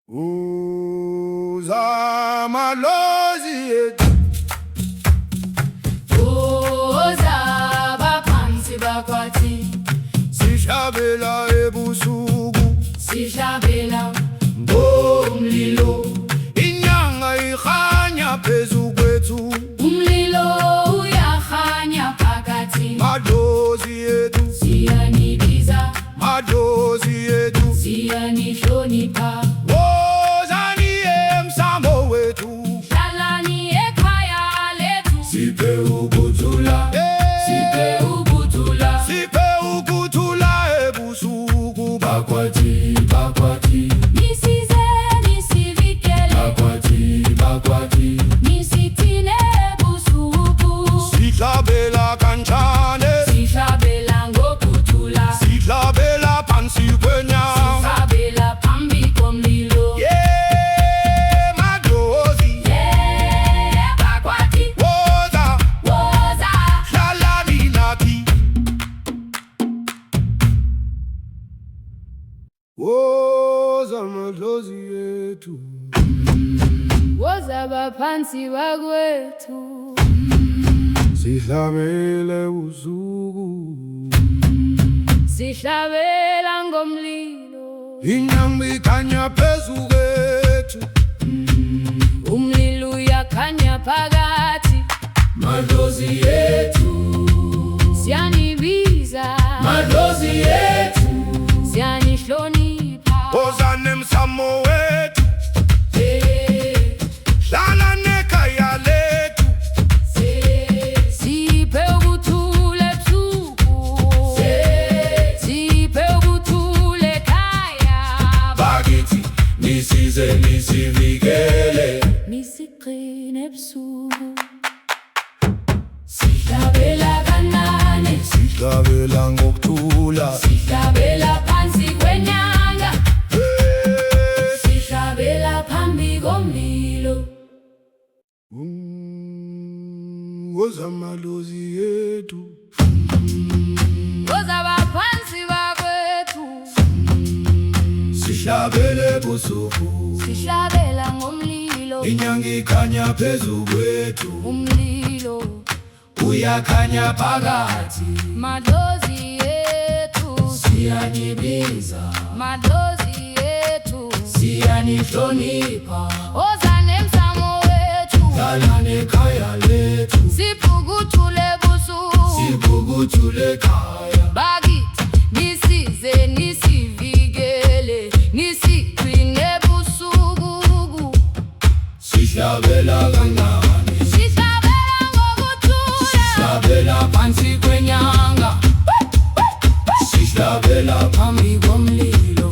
Uza malozi yetu, uza baphansi bakwati, sishabela ebusuku, sishabela ngomlilo, inyanga ikhanya phezu kwethu, umlilo uyakhanya phakathi, madlozi yetu, siyanibiza, madlozi yetu, siyanihlonipha, wozani emsamo wethu, hlalani ekhaya lethu, siphe ukuthula, siphe ukuthula, siphe ukuthula ebusuku, bakwati, nisize nisivikele, bakwati, nisithine ebusuku, sihlabela kanjane, sihlabela ngokuthula, sihlabela phansi kwenyanga, sihlabela phambi komlilo, madlozi, bakwati, woza, woza, hlalani nathi, woza madlozi yethu, woza baphansi bakwethu, sihlabele usuku, sihlabela ngomlilo, inyanga ikhanya phezu kwethu, umlilo uyakhanya phakathi, madlozi yethu, siyanibiza, madlozi yethu, siyanihlonipha, wozani emsamo wethu, hlala nekhaya lethu, siphe ukuthula ebusuku, siphe ukuthula ekhaya, bakithi nisize nisivikele, nisigcine ebusuku, sihlabela kancane, sihlabela ngokuthula, sihlabela phansi kwenyanga, sihlabela phambi komlilo, woza madlozi yethu, woza baphansi bakwethu, sihlabele busuku, sihlabela ngomlilo, inyanga ikhanya phezu kwethu, umlilo uyakhanya phakathi, madlozi yethu, siyanibiza, madlozi yethu, siyanihlonipha, wozani emsamo wethu, hlala nekhaya lethu, siphe ukuthula ebusuku, siphukuthule ekhaya, bakithi nisize nisivikele, nisigcine ebusuku, sihlabela kancane, sihlabela ngokuthula, sihlabela phansi kwenyanga, sihlabela phambi komlilo,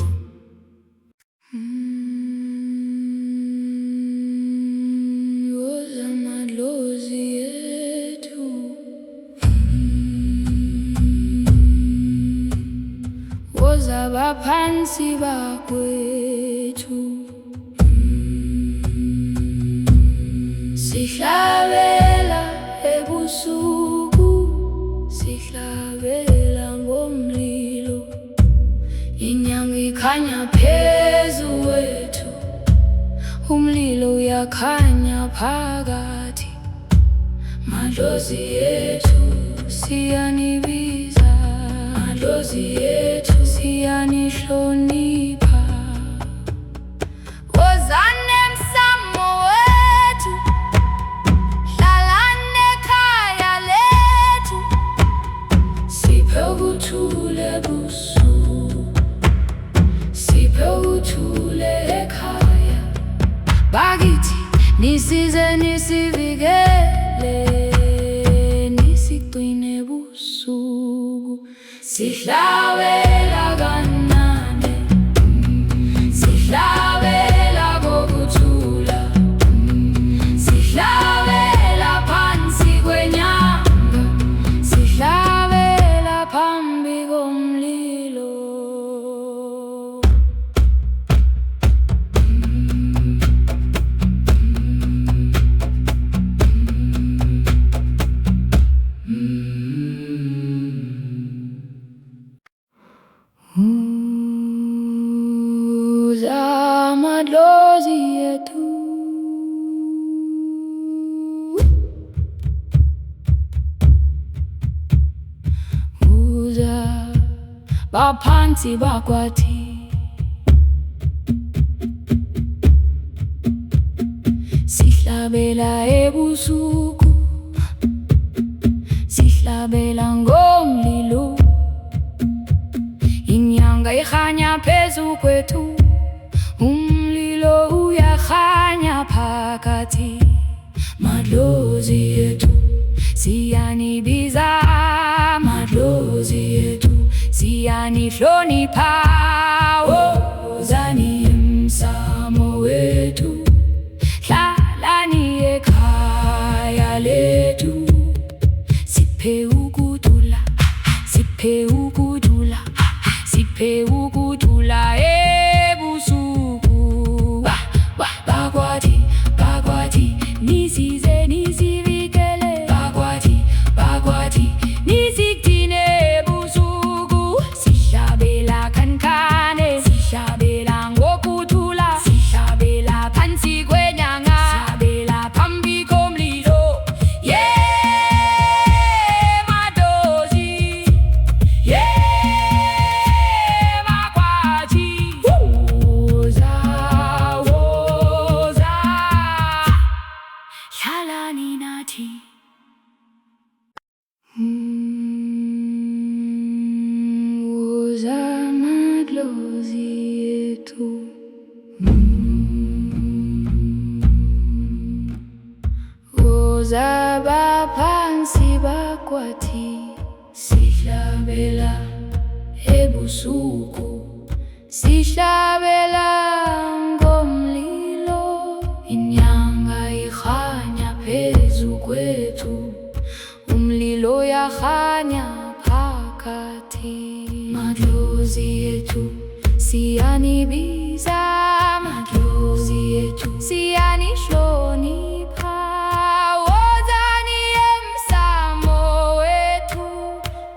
woza madlozi yethu, woza baphansi bakwethu, sihlabela ebusuku, sihlabela ngomlilo, inyanga ikhanya phezu kwethu, umlilo uyakhanya phakathi, madlozi yethu, siyanibiza, madlozi yethu, siyanihlonipha, wozani emsamo wethu, hlalani ekhaya lethu, siphe ukuthula ebusuku, siphe ukuthula ekhaya, bakithi nisize nisivikele, nisigcine ebusuku, sihlabela kancane, sihlabela ngokuthula, sihlabela phansi kwenyanga, sihlabela phambi komlilo. baphansi bakwathi. Sihlabela ebusuku, sihlabela ngomlilo, inyanga ikhanya phezu kwethu, umlilo uyakhanya phakathi. Madlozi ethu siyanibiza, madlozi ethu siyanihlonipha, wozani emsamo wethu, hlalani ekhaya lethu. Siphe ukudula, siphe ukudula, siphe ukudula ebusuku. Bakwathi, bakwathi, nisize nisivikele. Bakwathi, bakwathi, nisigcine ebusuku. Sihlabela kankane, sihlabela ngokuthula, sihlabela phansi kwenyanga, sihlabela phambi komlilo. Yeah, madlozi, yeah, bakwathi. Woza, woza, hlalani nathi. Woza madlozi ethu. Woza baphansi bakwathi. Sihlabela ebusuku, sihlabela ngomlilo, inyanga ikhanya phezu kwethu, umlilo uyakhanya phakathi. Madlozi ethu siyanibiza, madlozi ethu siyanihlonipha, wozani emsamo wethu,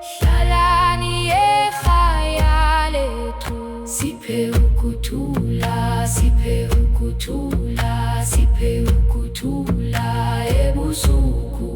hlalani ekhaya lethu. Siphe ukuthula, siphe ukuthula, siphe ukuthula ebusuku.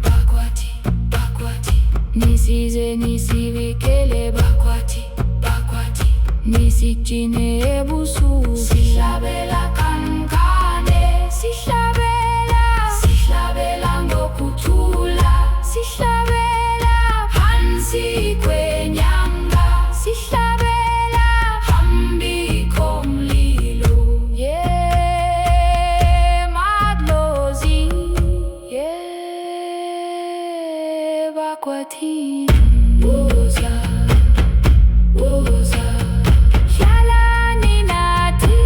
Bakwathi, bakwathi, nisize nisivikele. Bakwathi, bakwathi, nisigcine ebusuku. Sihlabela kankane, sihlabela, sihlabela ngokuthula, sihlabela phansi kwenyanga, sihlabela phambi komlilo. Yeah, madlozi, yeah, bakwathi. Woza, woza, hlalani nathi.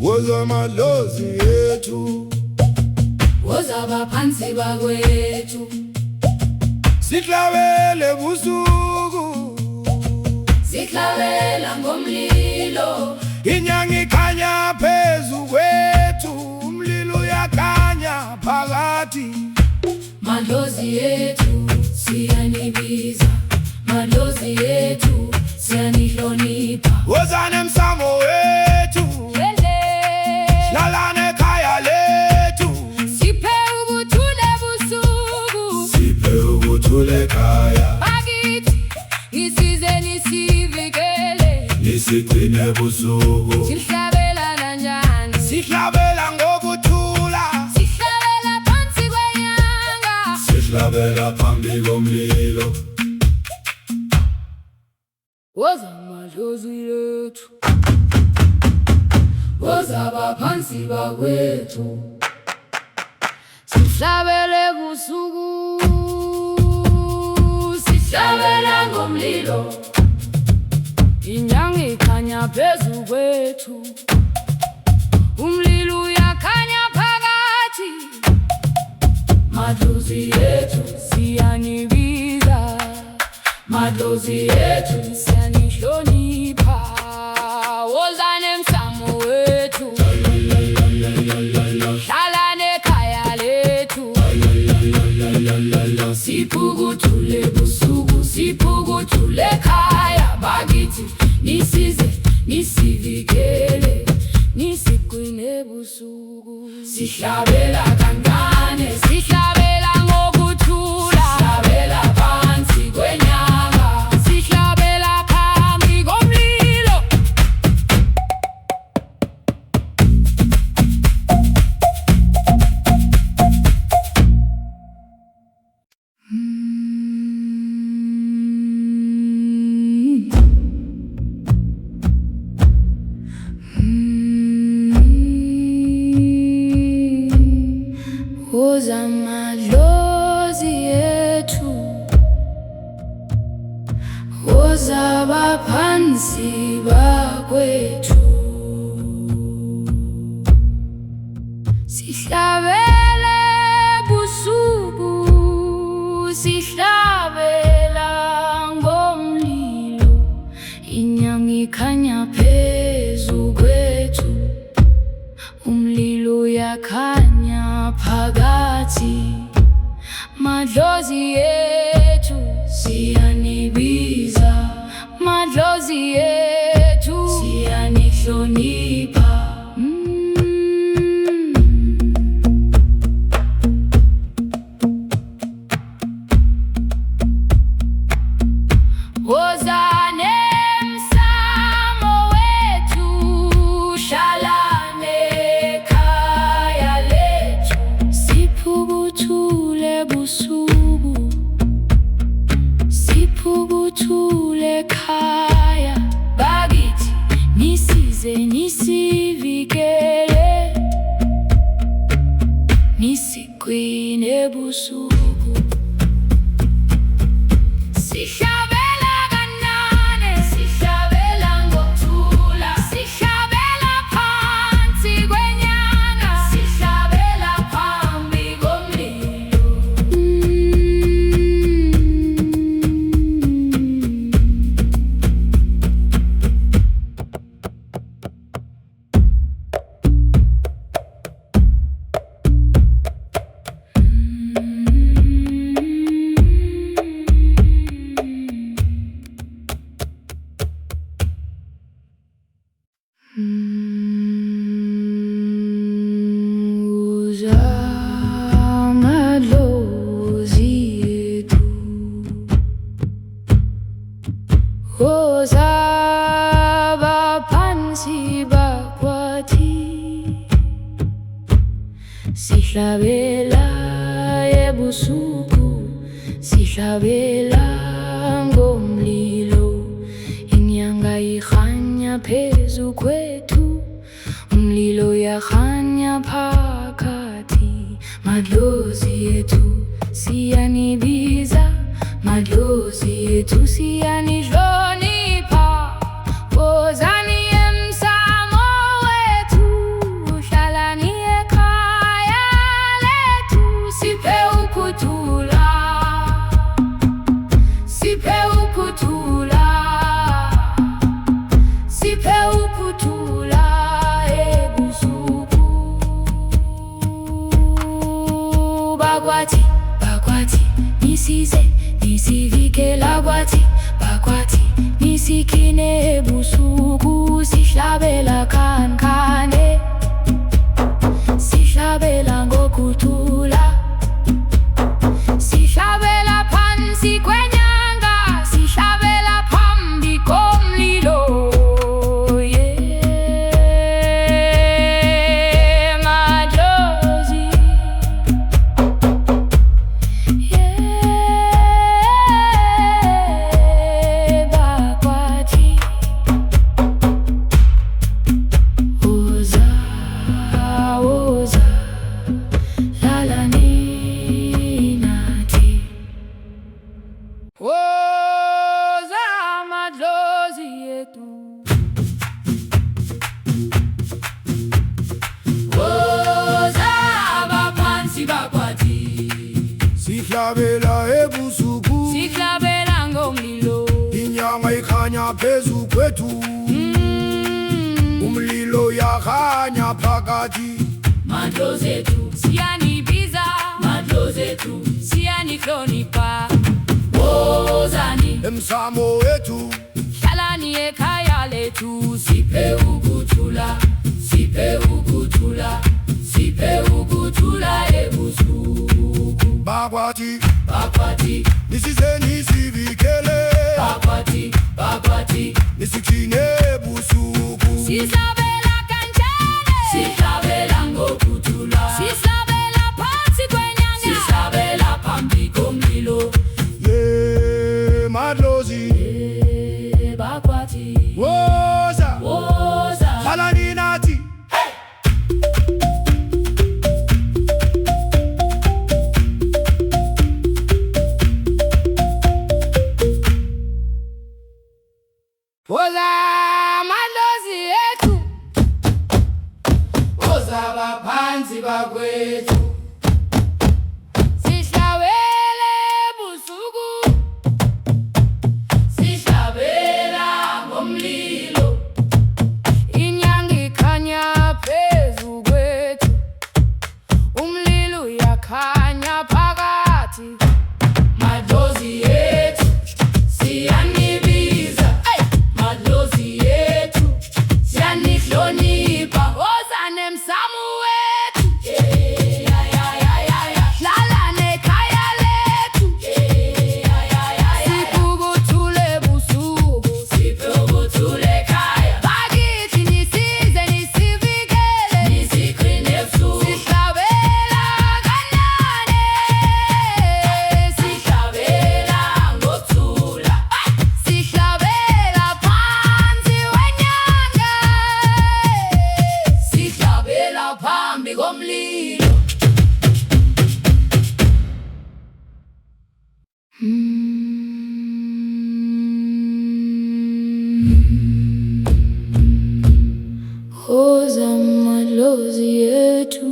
Woza madlozi ethu, Woza baphansi bakwethu. sihlabele ebusuku, Sihlabela ngomlilo, inyanga ikhanya phezu kwethu, umlilo uyakhanya phakathi. madlozi ethu siyanibiza, madlozi ethu siyanihlonipha. Wozani emsamo wethu, hlalani ekhaya lethu. Siphe ukuthula ebusuku, Siphe ukuthula ekhaya, bakithi, nisize nisivikele. nisigcine ebusuku. Sihlabela kanjani, Sihlabela ngokuthula, sihlabela phansi kwenyanga, sihlabela phambi komlilo. woza madlozi ethu. Woza baphansi bakwethu. Sihlabele ebusuku, sihlabela ngomlilo, inyanga ikhanya phezu kwethu, umlilo uyakhanya phakathi. Madlozi ethu siyanibiza, madlozi ethu siyanihlonipha, wozani emsamo wethu, hlalani ekhaya lethu. Siphukuthule ebusuku, siphukuthule ekhaya. ebusuku. Sihlabela kancane, sihlabela ngokuthula, sihlabela phansi kwenyanga, sihlabela phambi komlilo. Woza madlozi ethu, woza baphansi bakwethu, sihlabele busuku, sihlabela ngomlilo, inyanga ikhanya phezu kwethu, umlilo uyakhanya phakathi. Madlozi ethu siyanibiza, madlozi ethu siyanihlonipha. Wozane emsamo wethu, shalane ekhaya lethu, siphukuthule busuku, siphukuthule ekhaya. Bakithi nisize nisivikele, nisigcine ebusuku. Sihlabela kancane, sihlabela ngokuthula, sihlabela phansi kwenyanga, sihlabela phambi komlilo. Woza madlozi ethu, woza baphansi bakwathi, sihlabela ebusuku, sihlabela ngomlilo, inyanga ikhanya phezu kwethu, umlilo uyakhanya phakathi. Madlozi ethu siyanibiza, madlozi ethu siyanihlonipha. Wozani emsamo wethu, hlalani ekhaya lethu, siphe ukuthula, siphe ukuthula, siphe ukuthula ebusuku. Bakwathi, bakwathi, nisize nisivikela, kwathi bakwathi nisikine ebusuku, sihlabela kancane, sihlabela ngokuthula, sihlabela phansi kwenyanga, sihlabela phambi komlilo. Madlozi, bakwathi, woza, woza, lalani nathi. Woza madlozi ethu, woza baphansi bakwathi, sihlabela ebusuku, sihlabela ngomlilo, inyanga ikhanya phezu kwethu, umlilo uyakhanya phakathi. madlozi ethu siyanibiza, madlozi ethu siyanihlonipha. Wozani emsamo wethu, hlalani ekhaya lethu, siphe ukuthula, siphe ukuthula. Bakwati, Bakwati, nisize nisivikele. Bakwati, Bakwati, Nisikine busuku. sisabela kanjani, sihlabela ngokuthula, sisabela phansi kwenyanga, sisabela phambi komlilo. Yeah, madlozi. Bakwati, Woza, woza, halani nathi. woza madlozi ethu, woza baphansi bakwethu, sihlabele busuku, sihlabela ngomlilo, inyanga ikhanya phezu kwethu, umlilo uyakhanya phakathi. Madlozi ethu siyanibiza, madlozi ethu siyanihlonipha, woza nemsamu wethu, hlala nekhaya lethu, siphe ukuthula ebusuku, siphe ukuthula ekhaya, bakithi nisize nisivikele, nisigcine ebusuku, sihlabela kancane, sihlabela ngokuthula, sihlabela phansi kwenyanga, sihlabela phambi komlilo. Woza madlozi ethu,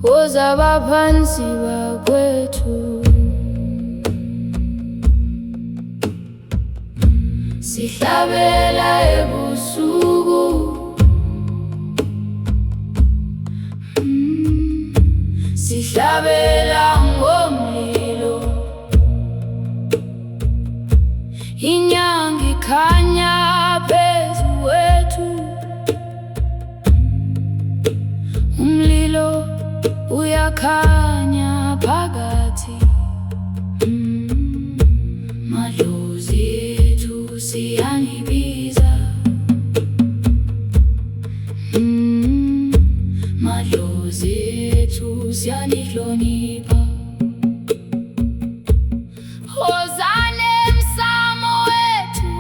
woza baphansi bakwethu, sihlabela ebusuku, sihlabela ngomlilo, inyanga ikhanya phezu kwethu, umlilo uyakhanya phakathi. Madlozi ethu siyanibiza, madlozi ethu siyanihlonipha, woza nemsamo wethu,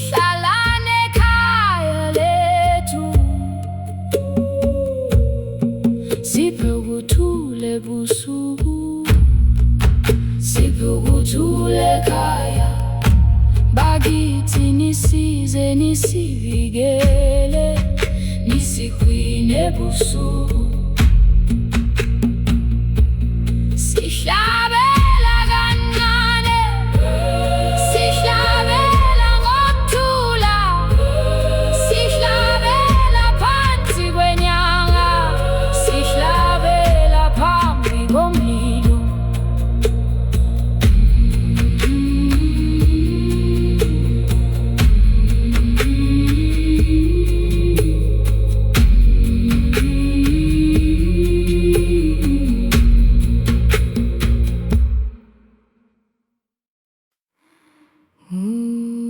hlala nekhaya lethu, siphe ukuthula ebusuku, siphe ukuthula ekhaya, bakithi nisize nisivikele, nisigcine ebusuku, sihlabela kancane, sihlabela ngokuthula, sihlabela phansi kwenyanga, sihlabela phambi komlilo.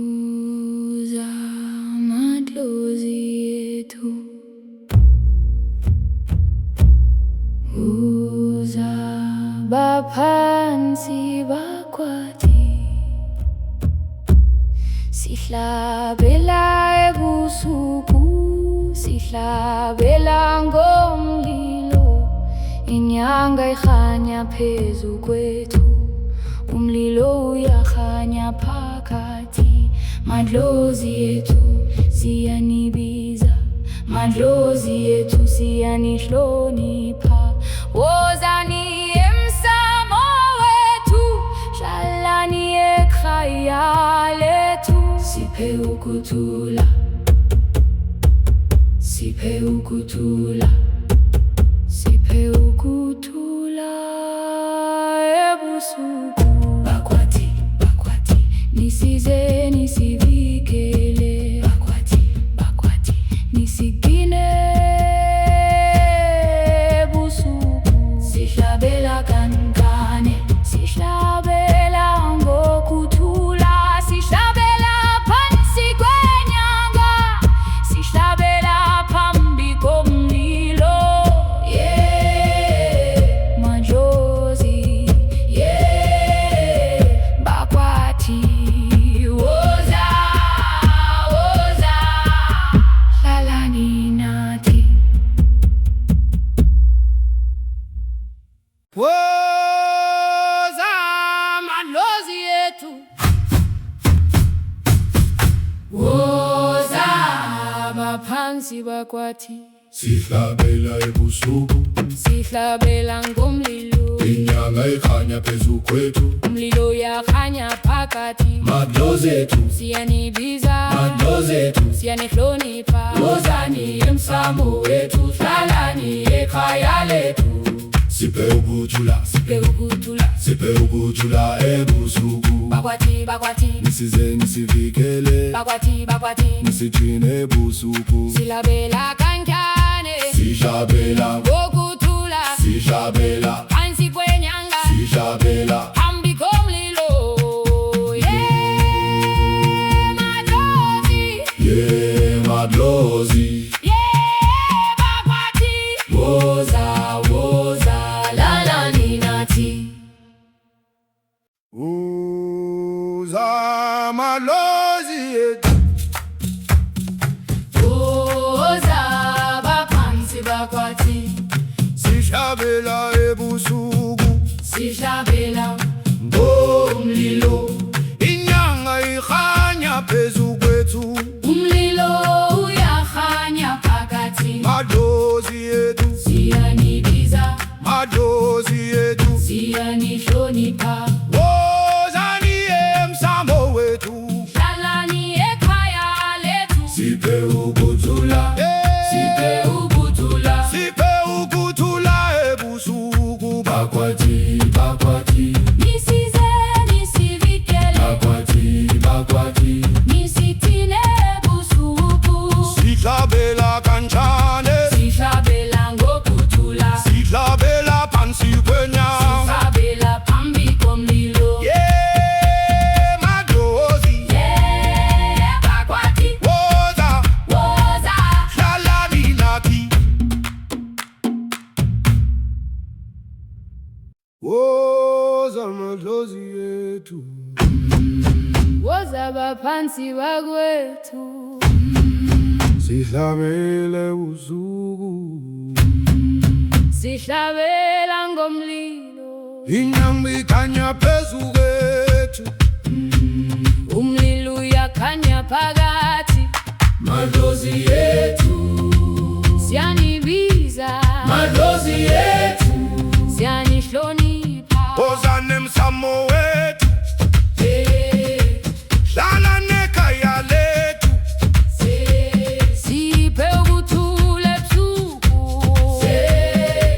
Woza madlozi ethu, woza baphansi bakwethu, sihlabela ebusuku, sihlabela ngomlilo, inyanga ikhanya phezu kwethu, umlilo uyakhanya phakathi. Madlozi ethu siyanibiza, madlozi ethu siyanihlonipha, wozani emsamo wethu, hlalani ekhaya lethu, siphe ukuthula, siphe ukuthula, siphe ukuthula ebusuku. Bakwati, bakwati, nisize nisivikele, kwethu. Woza abaphansi bakwathi, sihlabela ebusuku, sihlabela ngomlilo. inyanga ikhanya phezu kwethu, Umlilo uyakhanya phakathi. madlozi ethu Siyanibiza, madlozi ethu, siyanihlonipha. Wozani emsamo wethu, hlalani ekhaya lethu. siphe ukuthula, Siphe ukuthula, siphe ukuthula ebusuku, bakwathi bakwathi, nisize nisivikele, bakwathi bakwathi. nisigcine ebusuku, Silabela kanjani sihlabela, ngokuthula, sihlabela, phansi kwenyanga, sihlabela, phambi komlilo. Madlozi, madlozi, bakwathi. Woza woza lalani nathi. uza madlozi ethu, Woza baphansi bakwathi, sihlabela ebusuku, sihlabela ngomlilo, inyanga ikhanya phezu kwethu, umlilo uyakhanya phakathi. madlozi ethu, Siyanibiza, madlozi ethu, siyanihlonipha. wozani emsamo wethu, Hlalani ekhaya lethu. siphe ukuthula, Siphe ukuthula, siphe ukuthula ebusuku, bakwathi bakwathi, nisize nisivikele, bakwathi bakwathi, nisithine ebusuku. sihlabela kanjani, Sihlabela ngokuthula, sihlabela phansi kwenyanga, sihlabela phambi komlilo. madlozi, Bakwathi, woza woza hlalani nathi, woza madlozi ethu, woza baphansi bakwethu. sihlabele ebusuku, Sihlabela ngomlilo, inyanga ikhanya phezu kwethu, umlilo uyakhanya phakathi. madlozi ethu, Siyanibiza, madlozi ethu, siyanihlonipha. wozani emsamo wethu, hlala nekhaya lethu, Siphe ukuthula ebusuku,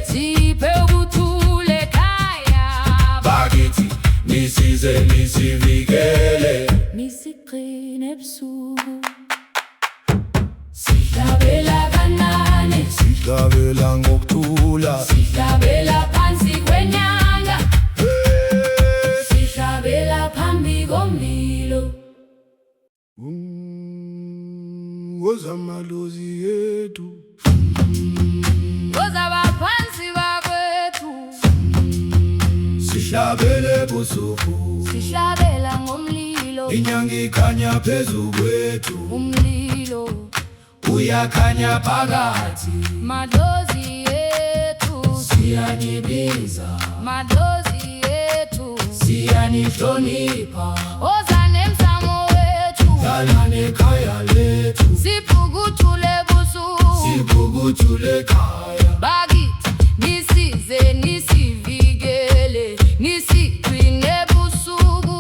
siphe ukuthula ekhaya. bakithi nisize nisivikele, Nisigcine ebusuku, sihlabela kanani, sihlabela ngokuthula, sihlabela phansi kwenyanga, sihlabela phambi komlilo. woza madlozi ethu, Woza baphansi bakwethu, sihlabele ebusuku, sihlabela ngomlilo. inyanga ikhanya phezu kwethu, Umlilo uyakhanya phakathi, madlozi ethu, siyanibiza, madlozi ethu. siyanihlonipha, Wozani emsamo wethu, hlala nekhaya lethu, siphe ukuthula ebusuku. sibukuthule ekhaya, Bakithi nisize nisivikele, nisigcine ebusuku.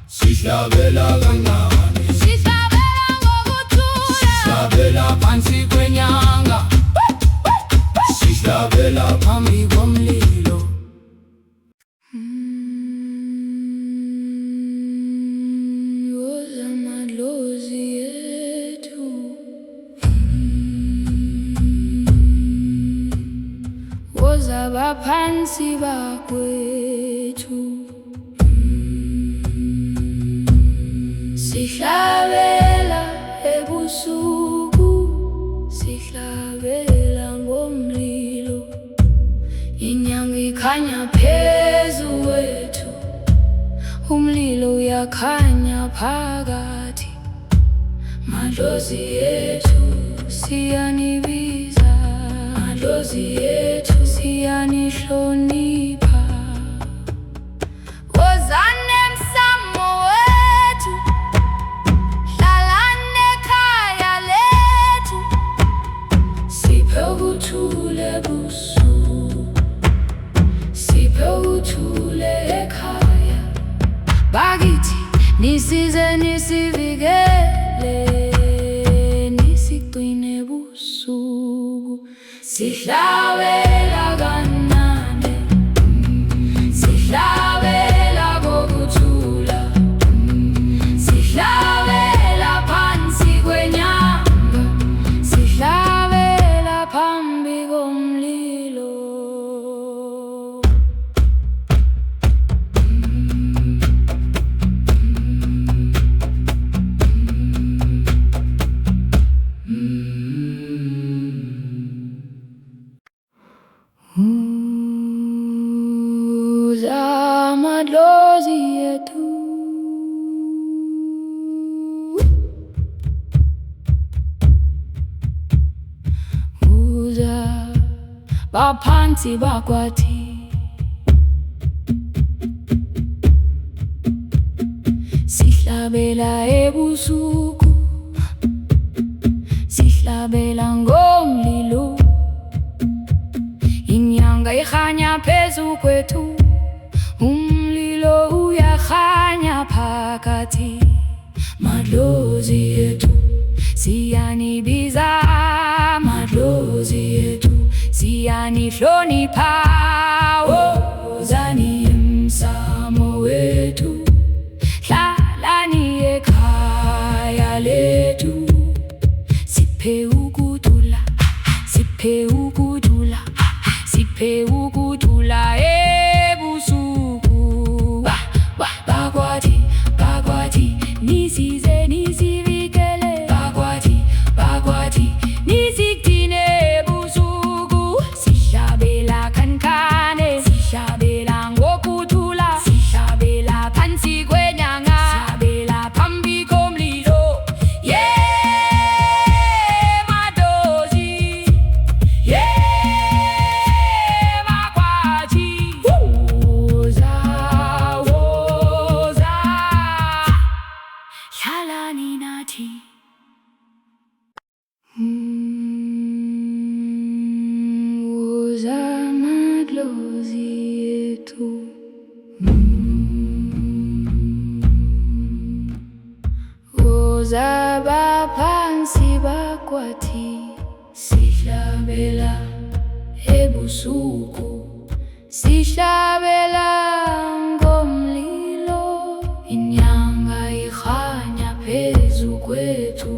sihlabela kancane, Sihlabela ngokuthula, sihlabela phansi kwenyanga, sihlabela phambi komlilo, woza madlozi ethu. Woza baphansi bakwethu, sihlabela ebusuku, sihlabela ngomlilo. Inyanga ikhanya phezu kwethu, umlilo uyakhanya phakathi. Madlozi ethu siyanibiza, madlozi ethu siyanihlonipha. Wozani nisize nisivikele, nisigcine busuku. Sihlabela kancane, sihlabela kokuthula, sihlabela phansi kwenyanga, sihlabela phambi komlilo. Zamadlozi yetu, uza baphansi bakwathi, sihlabela ebusuku, sihlabela ngomlilo. Inyanga ikhanya phezu kwethu, umlilo uyakhanya phakathi. Madlozi yethu siyanibiza, madlozi yethu siyanihlonipha. Wozani emsamo wethu, hlalani ekhaya lethu. Siphe ukuthula, siphe ukuthula, siphe ukuthula ebusuku. Bakwathi, bakwathi, nisize nisivikele. Bakwathi, bakwathi, nisigcine ebusuku. Sihlabela kancane, sihlabela ngokuthula, sihlabela phansi kwenyanga, sihlabela phambi komlilo. Madlozi, bakwathi, woza, woza, hlalani nathi. Woza madlozi yetu, woza baphansi bakwathi, sihlabela ebusuku, sihlabela ngomlilo. Inyanga ikhanya phezu kwethu,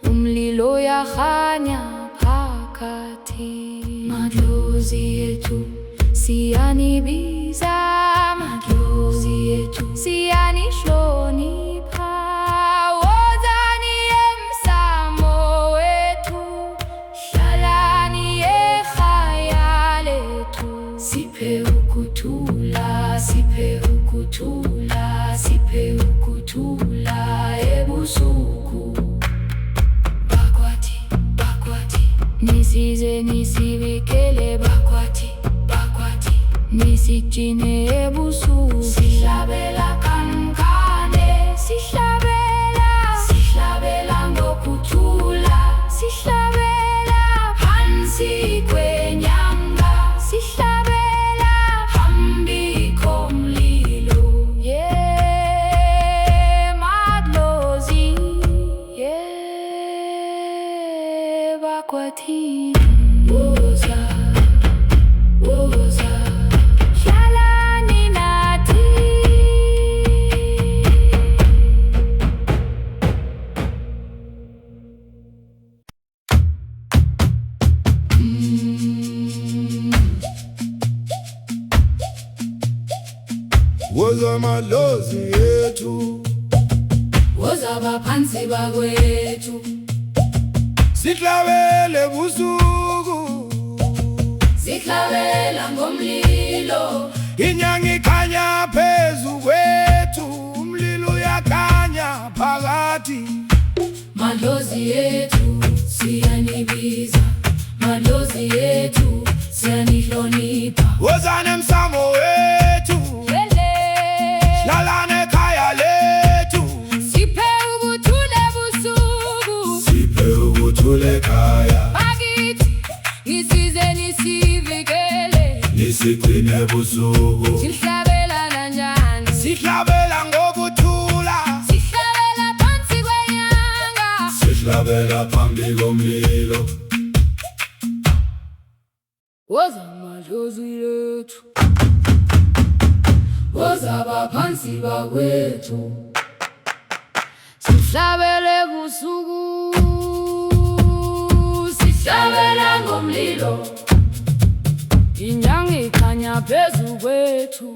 umlilo yakhanya phakathi. Madlozi yethu siyanibiza, madlozi yethu siyanihlonipha. Wozani emsamo wethu, hlalani ekhaya lethu. Siphe ukuthula, siphe ukuthula, siphe ukuthula ebusuku. Bakwathi, bakwathi, nisize nisivikele. Bakwathi, bakwathi, nisigcine ebusuku. Sihlabela kancane, sihlabela, sihlabela ngokuthula, sihlabela phansi kwenyanga, sihlabela phambi komlilo. Madlozi, bakwathi, woza, woza, hlalani nathi. Woza madlozi yetu, Woza baphansi bakwethu, sihlabele busuku, sihlabela ngomlilo. inyanga ikhanya phezu kwethu, umlilo uyakhanya phakathi. Madlozi yethu siyanibiza, madlozi yethu siyanihlonipha. Wozani emsamo wethu, hlalani ekhaya lethu. Siphe ukuthula ebusuku, Siphe ukuthula ekhaya, bakithi, nisize nisivikele. nisigcine ebusuku. Sihlabela kanjani, Sihlabela ngokuthula, sihlabela phambi komlilo. Woza madlozi ethu, woza abaphansi bakwethu, sihlabele busuku, sihlabela ngomlilo. Inyanga ikhanya phezu kwethu,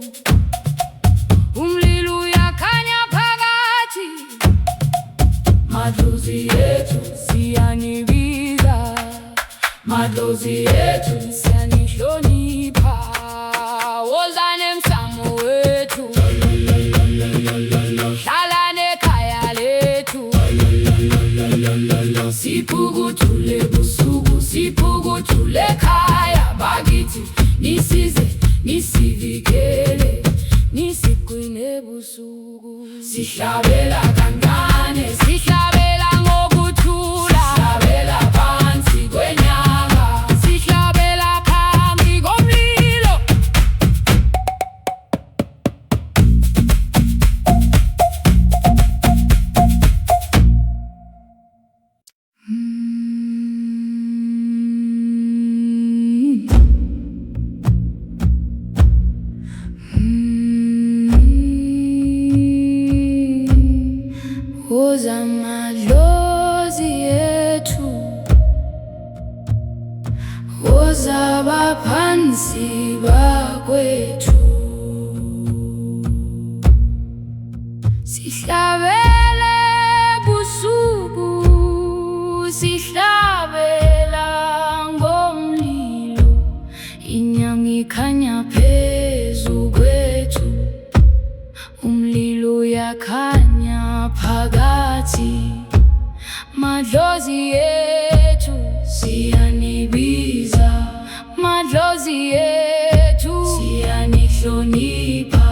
umlilo uyakhanya phakathi. Madlozi ethu siyanibiza, madlozi ethu siyanihlonipha. Wozani emsamo wethu, hlala nekhaya lethu. Siphukuthule busuku, siphukuthule ekhaya bakithi. Nisize, nisivikele, nisigcine busuku. Sihlabela kancane, sihlabela ngokuthula, sihlabela phansi kwenyanga, sihlabela phambi komlilo. Woza madlozi ethu, woza abaphansi bakwethu, sihlabele busuku, sihlabela ngomlilo. Inyanga ikhanya phezu kwethu, umlilo uyakhanya phakathi. Madlozi ethu siyanibiza, madlozi ethu siyanihlonipha.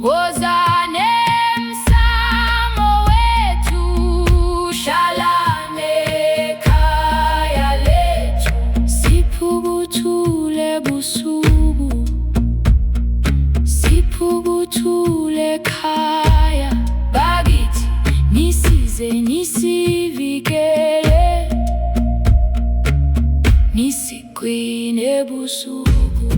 Wozani emsamo wethu, hlala nekhaya lethu. Siphukuthule busuku, siphukuthule ekhaya bakithi. Nisize, nisivikele, nisigcine busuku.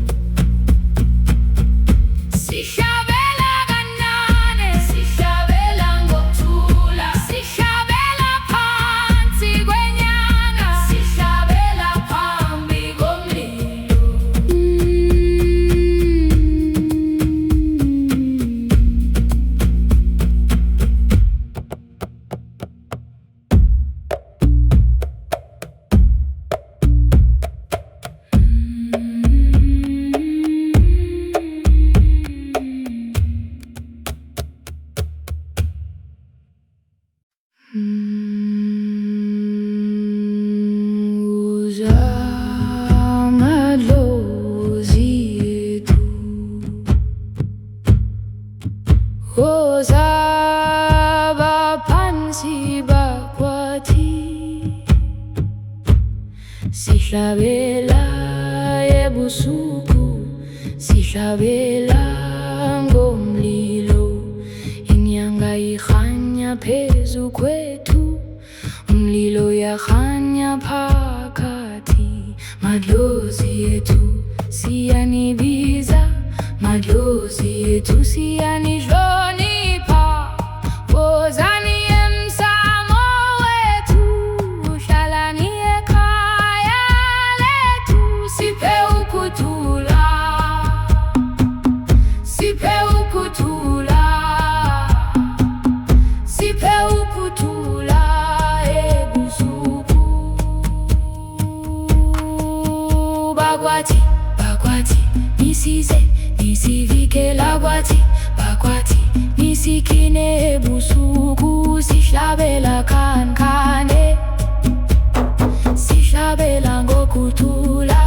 Sihlabela kancane, sihlabela ngokuthula, sihlabela phansi kwenyanga, sihlabela phambi komlilo. Woza madlozi ethu, woza abaphansi bakwathi, sihlabela ebusuku, sihlabela ngomlilo. Inyanga ikhanya phezu kwethu, umlilo uyakhanya phakathi. Madlozi ethu siyanibiza, madlozi ethu siyanihlonipha. Wozani emsamo wethu, hlalani ekhaya lethu. Siphe ukuthula, siphe ukuthula, siphe ukuthula ebusuku. Bakwathi, bakwathi, nisize, nisivikela kwathi. Bakwathi, nisigcine ebusuku. Sihlabela kancane, sihlabela ngokuthula,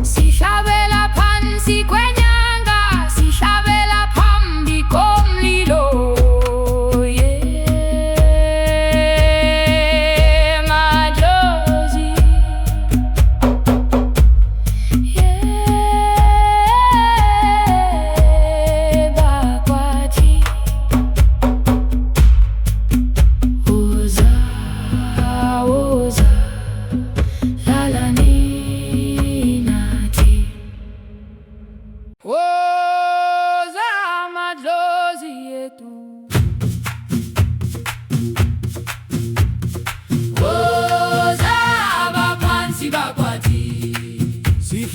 sihlabela phansi kwenyanga, sihlabela phambi komlilo. Madlozi, yeah.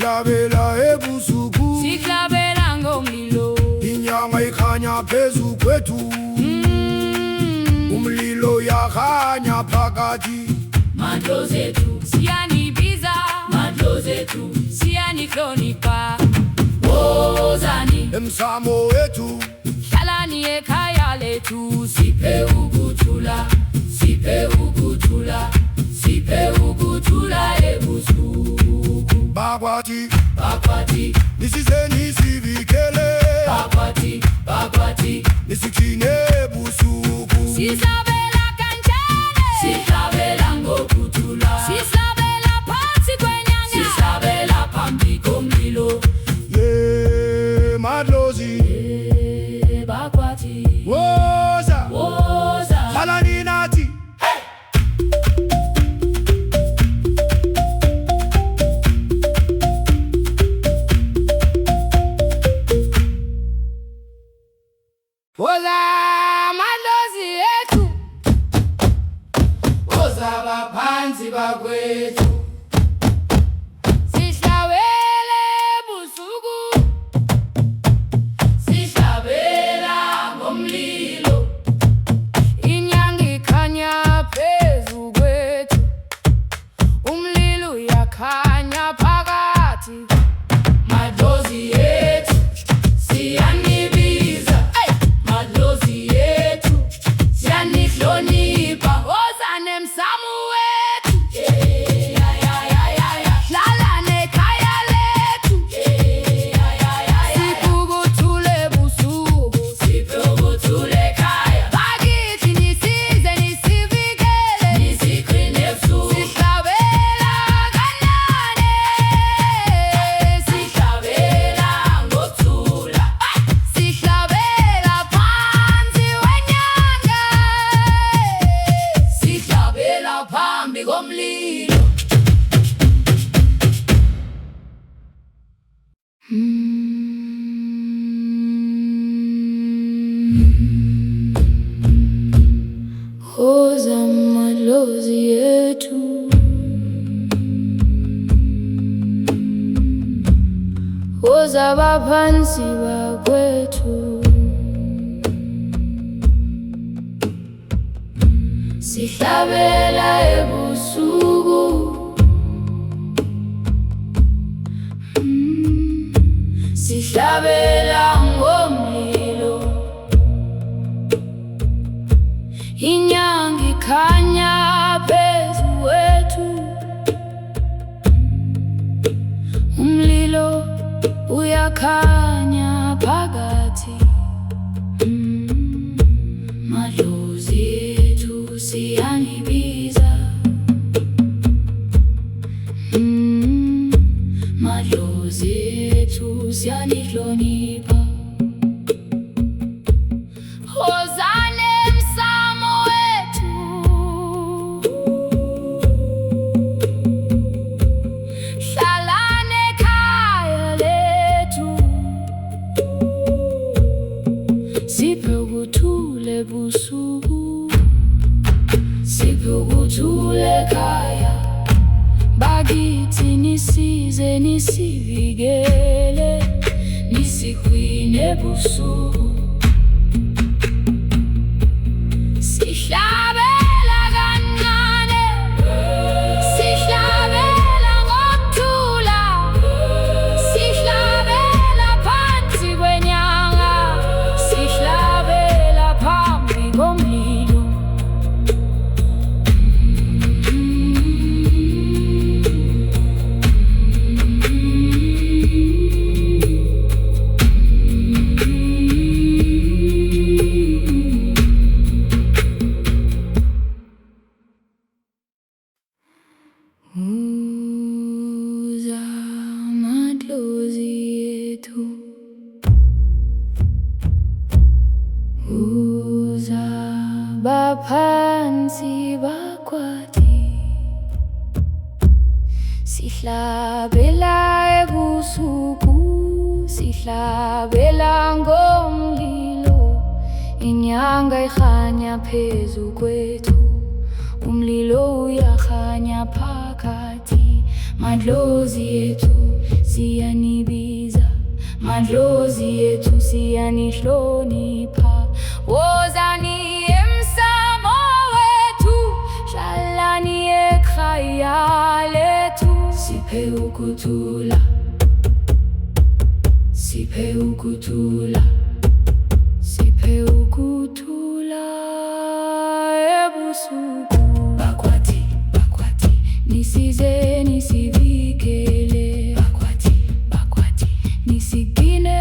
sihlabela ebusuku, sihlabela ngomlilo. inyanga ikhanya phezu kwethu, umlilo uyakhanya phakathi. Madlozi ethu siyanibiza, madlozi ethu siyanihlonipha. Wozani emsamo wethu, hlalani ekhaya lethu. Siphe ukuthula, siphe ukuthula, siphe ukuthula ebusuku. Bakwathi, Bakwathi, nisizeni sivikele, bakwathi, bakwathi, nisigcine ebusuku. sihlabela kanjani, sihlabela ngokuthula, sihlabela phansi kwenyanga, sihlabela phambi komlilo. Madlozi, Bakwathi, woza, woza, hlalani nathi. woza madlozi ethu, woza baphansi bakwethu. Sihlabele ebusuku, sihlabela ngomlilo, inyanga ikhanya phezu kwethu, umlilo uyakhanya phakathi. Madlozi ethu siyanibiza, madlozi ethu siyanihlonipha. Wozani emsamo wethu, hlala nekhaya lethu. Siphe ukuthula ebusuku, siphe ukuthula ekhaya. Bakithi nisize nisivikele, nisigcine ebusuku. Sihlabela kancane, sihlabela ngokuthula, sihlabela phansi kwenyanga, sihlabela phambi komlilo. Woza madlozi ethu, woza baphansi bakwethu. Sihlabela ebusuku, sihlabela ngomlilo, inyanga ikhanya phezu kwethu, umlilo uyakhanya phakathi. Madlozi ethu siyanibiza, madlozi ethu siyanihlonipha. Wozani emsamo wethu, hlalani ekhaya lethu. Siphe ukuthula ebusuku, siphe ukuthula ekhaya. Bakithi nisize nisivikele, nisigcine ebusuku. Sihlabela kancane, sihlabela ngokuthula, sihlabela phansi kwenyanga, sihlabela phambi komlilo. Woza madlozi ethu, woza baphansi bakwathi. Sihlabela ebusuku, sihlabela ngomlilo, inyanga ikhanya phezu kwethu, umlilo uyakhanya phakathi. madlozi yetu siyanibiza, madlozi yetu siyanihlonipha. Wozani emsamo wethu, hlalani ekhaya lethu. Siphe ukuthula, siphe ukuthula, siphe ukuthula ebusuku. Bakwathi, bakwathi, nisize nisivikele. Bakwathi, bakwathi, nisigcine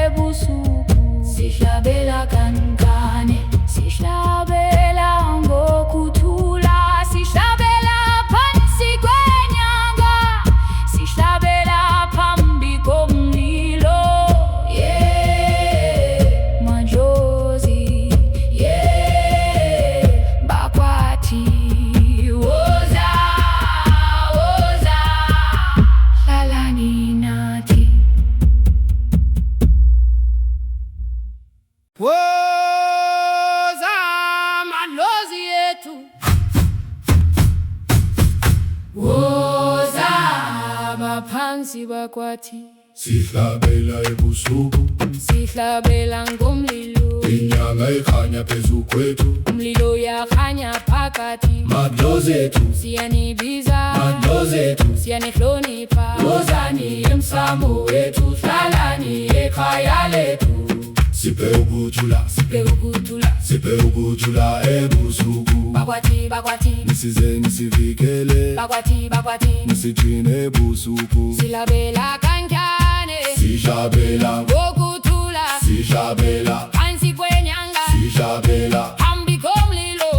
ebusuku. Sihlabela kancane, sihlabela ngokuthula. Sihlabela phansi kwenyanga, sihlabela phambi komlilo. Yeah, madlozi, yeah, bakwathi. Woza, woza, hlalani nathi. Woza madlozi yetu, Woza baphansi bakwathi, Sihlabela ebusuku, sihlabela ngomlilo. inyanga ikhanya phezu kwethu. Umlilo yakhanya phakathi, Madlozi ethu, siyanibiza, madlozi ethu, siyanihlonipha. wozani emsamo wethu, hlalani ekhaya lethu. siphe ukuthula, Siphe ukuthula, siphe ukuthula ebusuku. bakwathi, bakwathi, Nisize nisivikele, bakwathi, bakwathi. nisigcine ebusuku. Sihlabela kancane, Sihlabela, ngokuthula, sihlabela, phansi kwenyanga, sihlabela, phambi komlilo.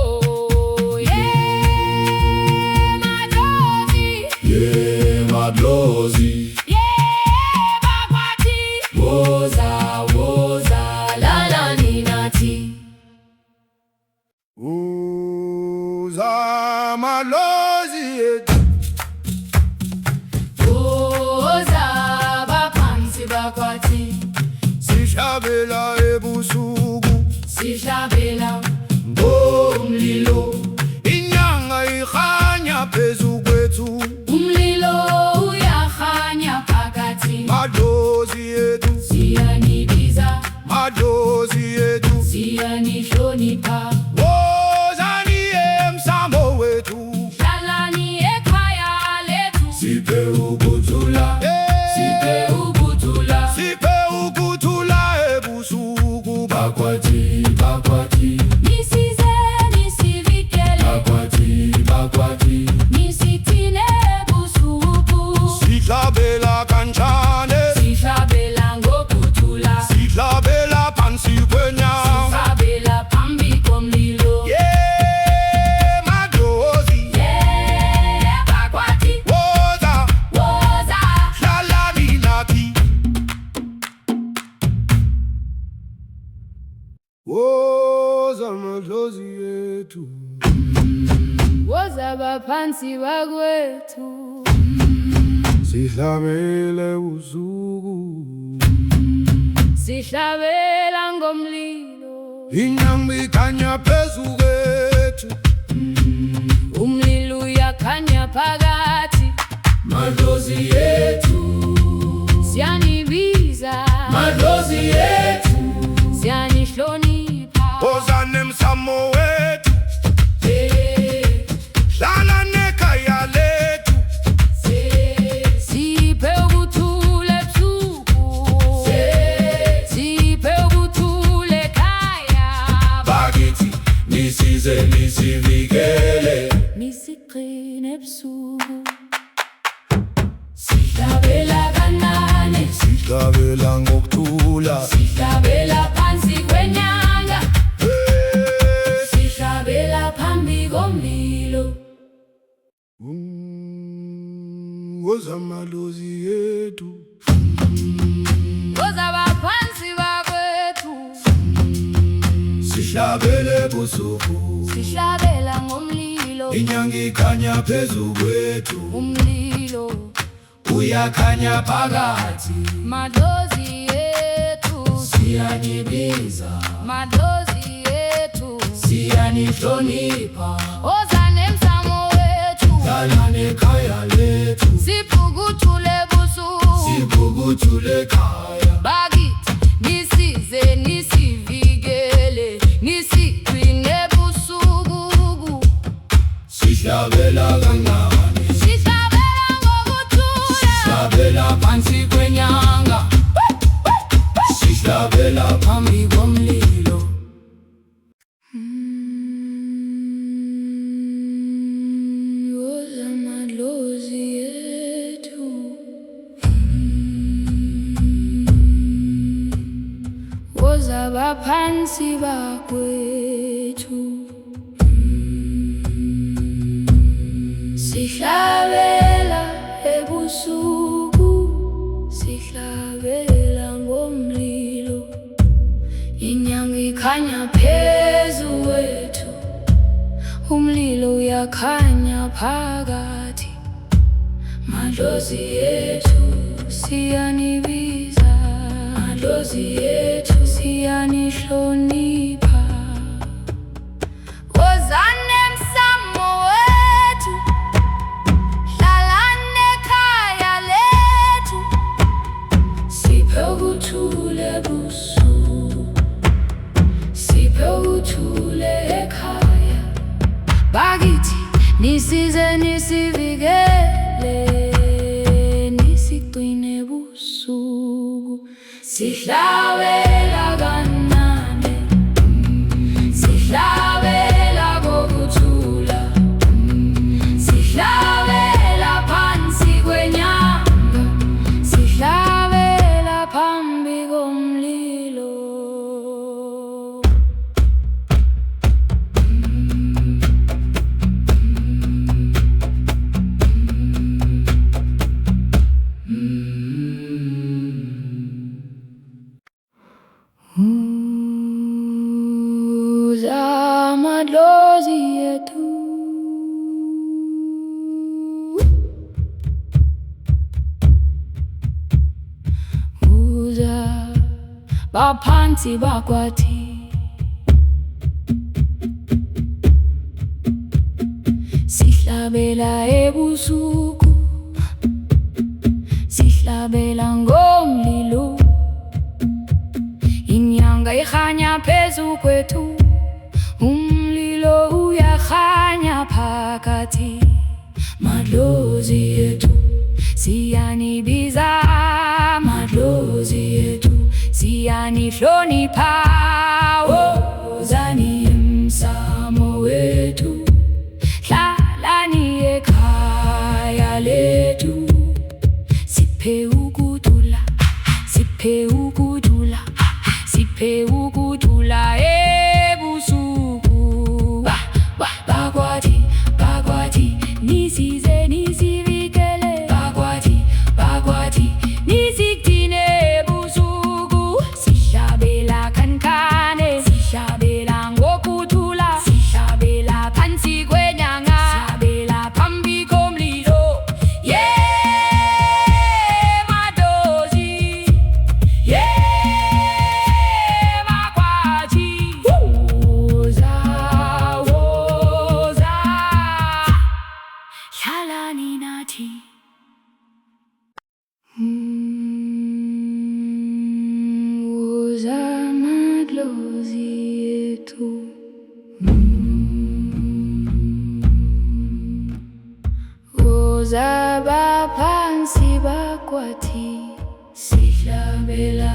Yeah, madlozi, yeah, madlozi. yeah, bakwathi. Woza, woza, hlalani nathi. Woza madlozi yetu, Woza baphansi bakwathi, sihlabela ebusuku sihlabela ngomlilo. Inyanga ikhanya phezu kwethu, umlilo uyakhanya phakathi. madlozi yetu, Siyanibiza, madlozi yetu. siyanihlonipha. Wozani emsamo wethu, Hlalani ekhaya lethu. Siphe ukuthula, Siphe ukuthula, siphe ukuthula ebusuku. bakwathi, bakwathi, nisize nisivikele. bakwathi, bakwathi. Nisigcine ebusuku. Sihlabela kancane, Sihlabela ngokuthula, sihlabela phansi kwenyanga. sihlabela phambi komlilo. Yeah, madlozi, Yeah, bakwathi. woza, Woza, hlalani nathi. Woza madlozi yetu, woza baphansi bakwethu. sihlabele usuku. Sihlabela ngomlilo, Inyanga ikhanya phezu kwethu, umlilo uyakhanya phakathi. Madlozi yetu, Siyanibiza, madlozi yetu, siyanihlonipha. wozani emsamo wethu, hlalani ekhaya lethu. Siphe ukuthula ebusuku, siphe ukuthula ekhaya. bakithi, nisize nisivikele. Nisigcine ebusuku, sihlabela kancane, Sihlabela ngokuthula, sihlabela phansi kwenyanga, sihlabela phambi komlilo. woza madlozi yetu, Woza baphansi bakwethu, Sihlabele ebusuku, sihlabela ngomlilo. inyanga ikhanya phezu kwethu. Umlilo Uyakhanya phakathi, madlozi yetu, siyanibiza, madlozi yetu, siyanihlonipha. wozani emsamo wethu. hlala nekhaya lethu, siphukuthule busuku, siphukuthule ekhaya. bakithi nisize nisivikele, nisigcine busuku, Sihlabela kancane, sihlabela ngokuthula, sihlabela phansi kwenyanga, sihlabela phambi komlilo. Woza amadlozi ethu, woza abaphansi bakwethu, sihlabela ebusuku, sihlabela ngomlilo, inyanga ikhanya phezu kwethu, umlilo uyakhanya phakathi, madlozi ethu siyanibiza, madlozi ethu siyanihlonipha. Wozani emsamo wethu, hlalani ekhaya lethu, siphe ukuthula ebusuku, siphe ukuthula ekhaya, bakithi nisize nisivikele, nisigcine busuku, sihlabela kancane, sihlabela ngokuthula, sihlabela phansi kwenyanga, sihlabela phambi komlilo. Woza amadlozi ethu, woza baphansi bakwathi, sihlabela ebusuku, sihlabela ngomlilo, inyanga ikhanya phezu kwethu, umlilo uyakhanya phakathi, madlozi ethu siyanibiza, madlozi ethu siyanihlonipha. Wozani emsamo wethu, hlalani ekhaya lethu, siphe ukuthula, siphe ukuthula, siphe ukuthula ebusuku, bakwathi, bakwathi nisize nisivikele, bakwathi, bakwathi nisigcine ebusuku, sihlabela kancane, sihlabela ngokuthula, sihlabela phansi kwenyanga, sihlabela phambi komlilo. Yeah, madlozi, yeah, bakwathi, woza, woza, hlalani nathi. Woza amadlozi ethu, woza abaphansi bakwathi, sihlabela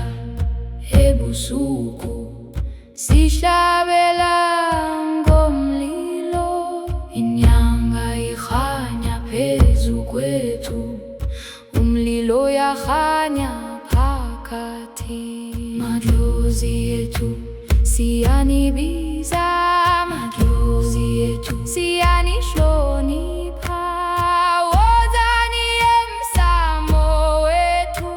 ebusuku, sihlabela ngomlilo, inyanga ikhanya phezu kwethu, umlilo uyakhanya phakathi, madlozi ethu siyanibiza, madlozi ethu siyanihlonipha. Wozani emsamo wethu,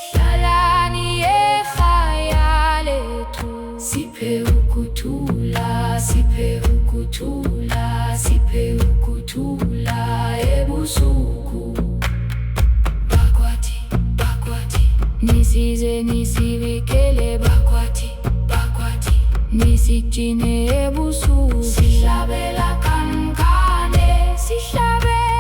hlalani ekhaya lethu, siphe ukuthula, siphe ukuthula, siphe ukuthula ebusuku, bakwathi, bakwathi nisize nisivikele, bakwathi, bakwathi nisigcine ebusuku, sihlabela kancane, sihlabela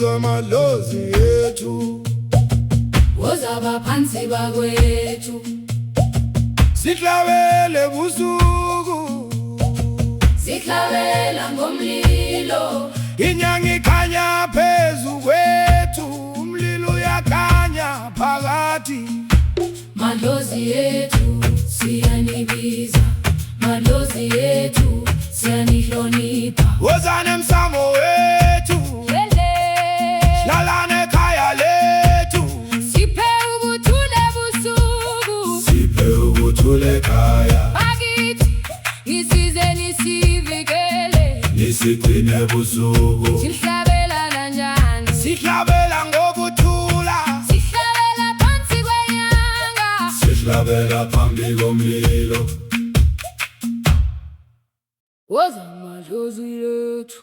woza madlozi ethu, woza baphansi bakwethu, sihlabele busuku, sihlabela ngomlilo, inyanga ikhanya phezu kwethu, umlilo uyakhanya phakathi. madlozi ethu siyanibiza, madlozi ethu siyanihlonipha. Woza nemsamo wethu, hlala nekhaya lethu, Siphe ubuthule busuku, Siphe ubuthule ekhaya, bakithi nisize nisivikele. nisigcine busuku. Sihlabela kanjani, sihlabela ngokuthula, sihlabela phansi kwenyanga. Sihlabela phambi komlilo. Woza madlozi ethu,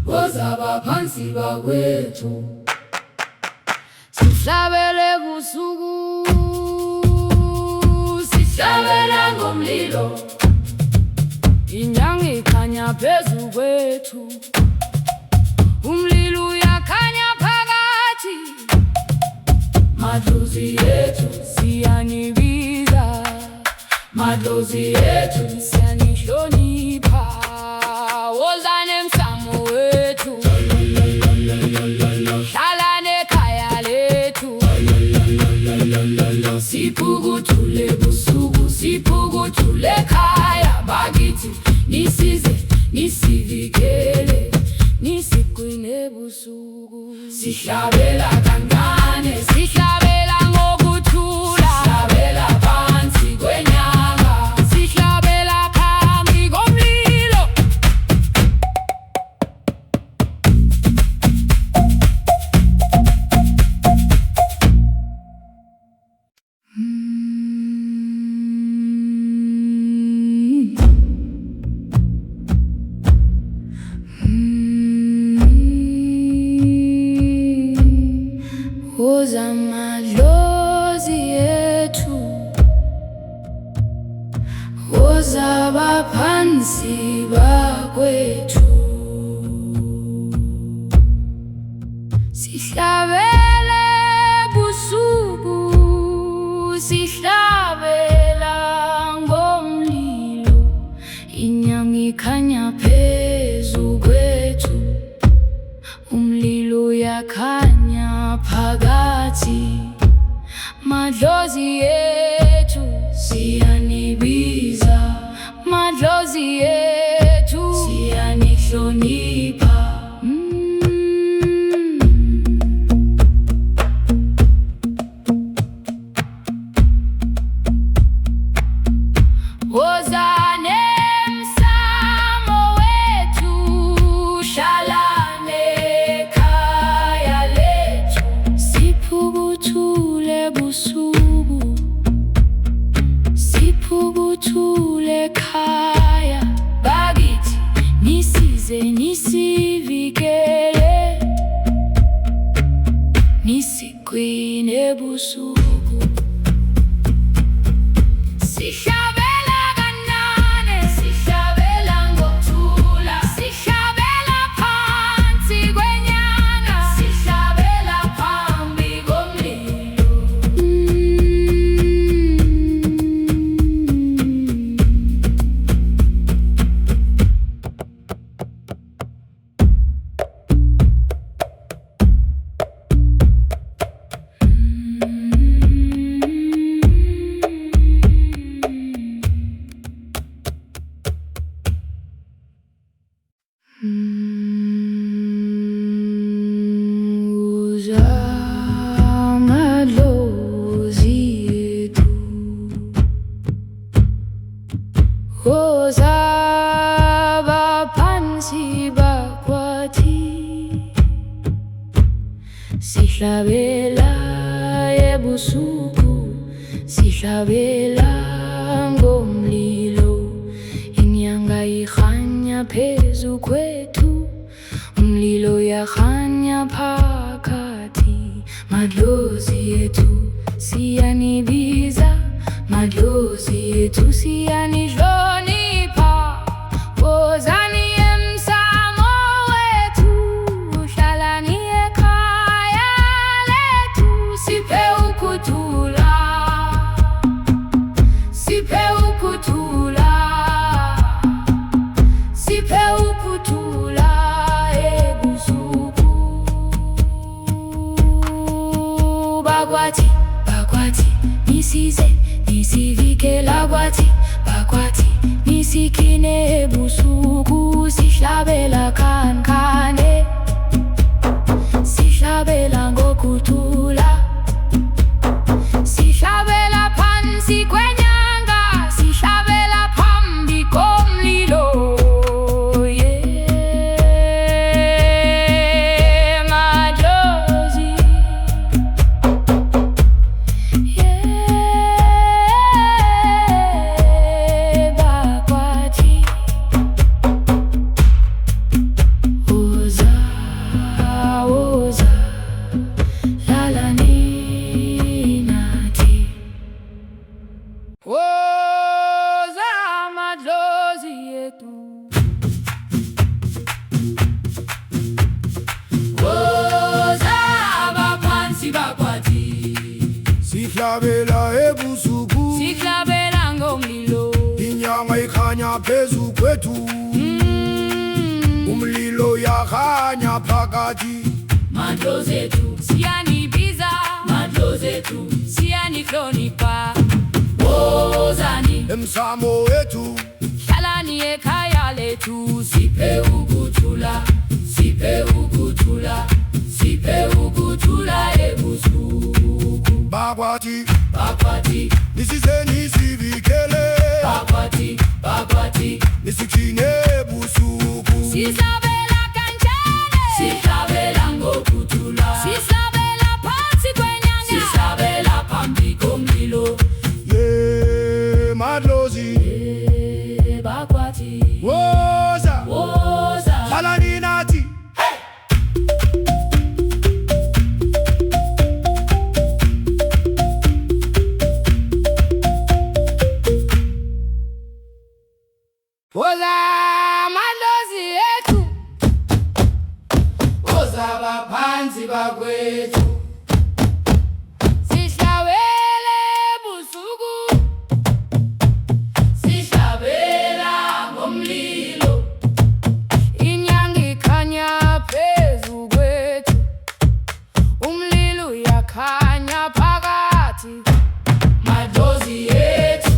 woza baphansi bakwethu, sihlabele busuku, sihlabela ngomlilo, inyanga ikhanya phezu kwethu, umlilo uyakhanya phakathi. Madlozi ethu siyanibiza, madlozi ethu siyanihlonipha. Woza nemsamo wethu, hlala nekhaya lethu, siphukuthule busuku, siphukuthule ekhaya, bakithi nisize nisivikele, nisigcine busuku. Sihlabela kancane, sihlabela ngokuthula, sihlabela phansi kwenyanga, sihlabela phambi komlilo. Woza madlozi ethu, woza baphansi bakwethu, sihlabele busuku, sihlabela ngomlilo, inyanga ikhanya phezu kwethu, umlilo uyakhanya phakathi. Madlozi ethu siyanibiza, madlozi ethu siyanihlonipha. Woza nemsamo wethu, hlala nekhaya lethu, siphukuthule busuku, siphukuthule ekhaya, bakithi nisize nisivikele, nisigcine busuku. Sihlabela kancane, sihlabela ngokuthula, sihlabela phansi kwenyanga, sihlabela phambi komlilo. Woza madlozi ethu, woza baphansi bakwathi, sihlabela ebusuku, sihlabela ngomlilo, inyanga ikhanya phezu kwethu, umlilo uyakhanya phakathi. Madlozi ethu siyanibiza, madlozi ethu siyanihlonipha. Wozani emsamo wethu, sihlabela kancane, sihlabela ngokuthula, sihlabela phansi kwenyanga, sihlabela phambi komlilo. Sihlabela ebusuku, sihlabela ngomlilo, inyanga ikhanya phezu kwethu, umlilo yakhanya phakathi. madlozi ethu siyanibiza, madlozi ethu siyanihlonipha. Wozani emsamo wethu, hlalani ekhaya lethu, siphe ukuthula, siphe ukuthula, siphe ukuthula ebusuku. Bakwathi, Bakwathi, nisizeni sivikele, bakwathi, bakwathi, nisigcine ebusuku. sihlabela kancane, sihlabela ngokuthula, sihlabela phansi kwenyanga, sihlabela phambi komlilo. Madlozi, Bakwathi, woza, woza, hlalani nathi. woza madlozi ethu, woza baphansi bakwethu, sihlabele ebusuku, sihlabela ngomlilo, inyanga ikhanya phezu kwethu, umlilo uyakhanya phakathi. Madlozi ethu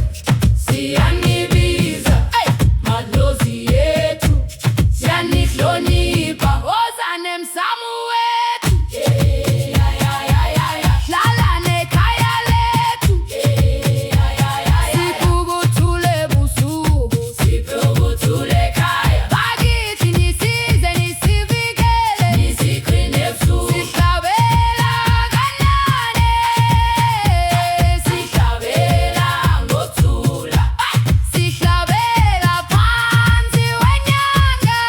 siyanibiza, madlozi ethu siyanihlonipha. Wozani emsamo wethu, hlala nekhaya lethu, siphe ukuthula ebusuku, siphe ukuthula ekhaya. Bakithi nisize nisivikele, nisigcine ebusuku. Sihlabela kancane, sihlabela ngokuthula, sihlabela phansi kwenyanga,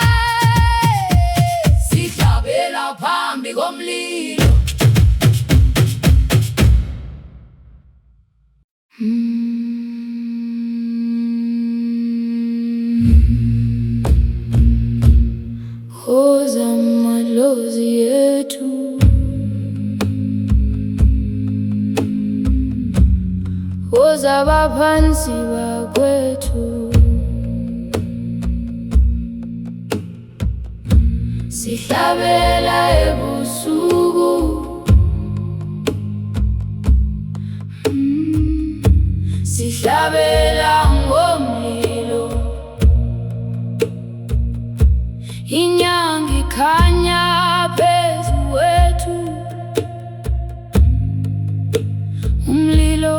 sihlabela phambi komlilo. Woza madlozi ethu, woza baphansi bakwethu, sihlabela ebusuku, sihlabela ngomlilo, inyanga ikhanya phezu kwethu, umlilo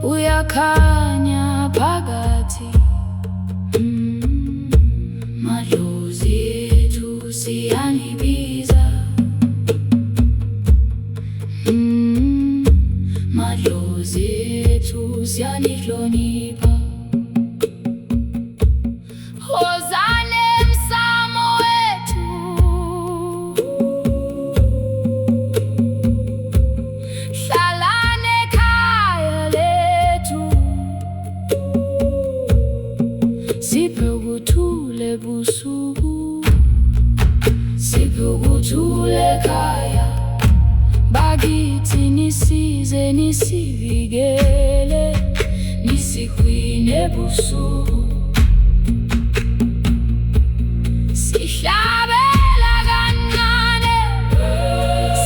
uyakhanya phakathi. Madlozi ethu siyanibiza, madlozi ethu siyanihlonipha. Wozani emsamo wethu, hlalani ekhaya lethu, siphe ukuthula ebusuku, siphe ukuthula ekhaya. Bakithi nisize nisivikele, nisigcine ebusuku, sihlabela kancane,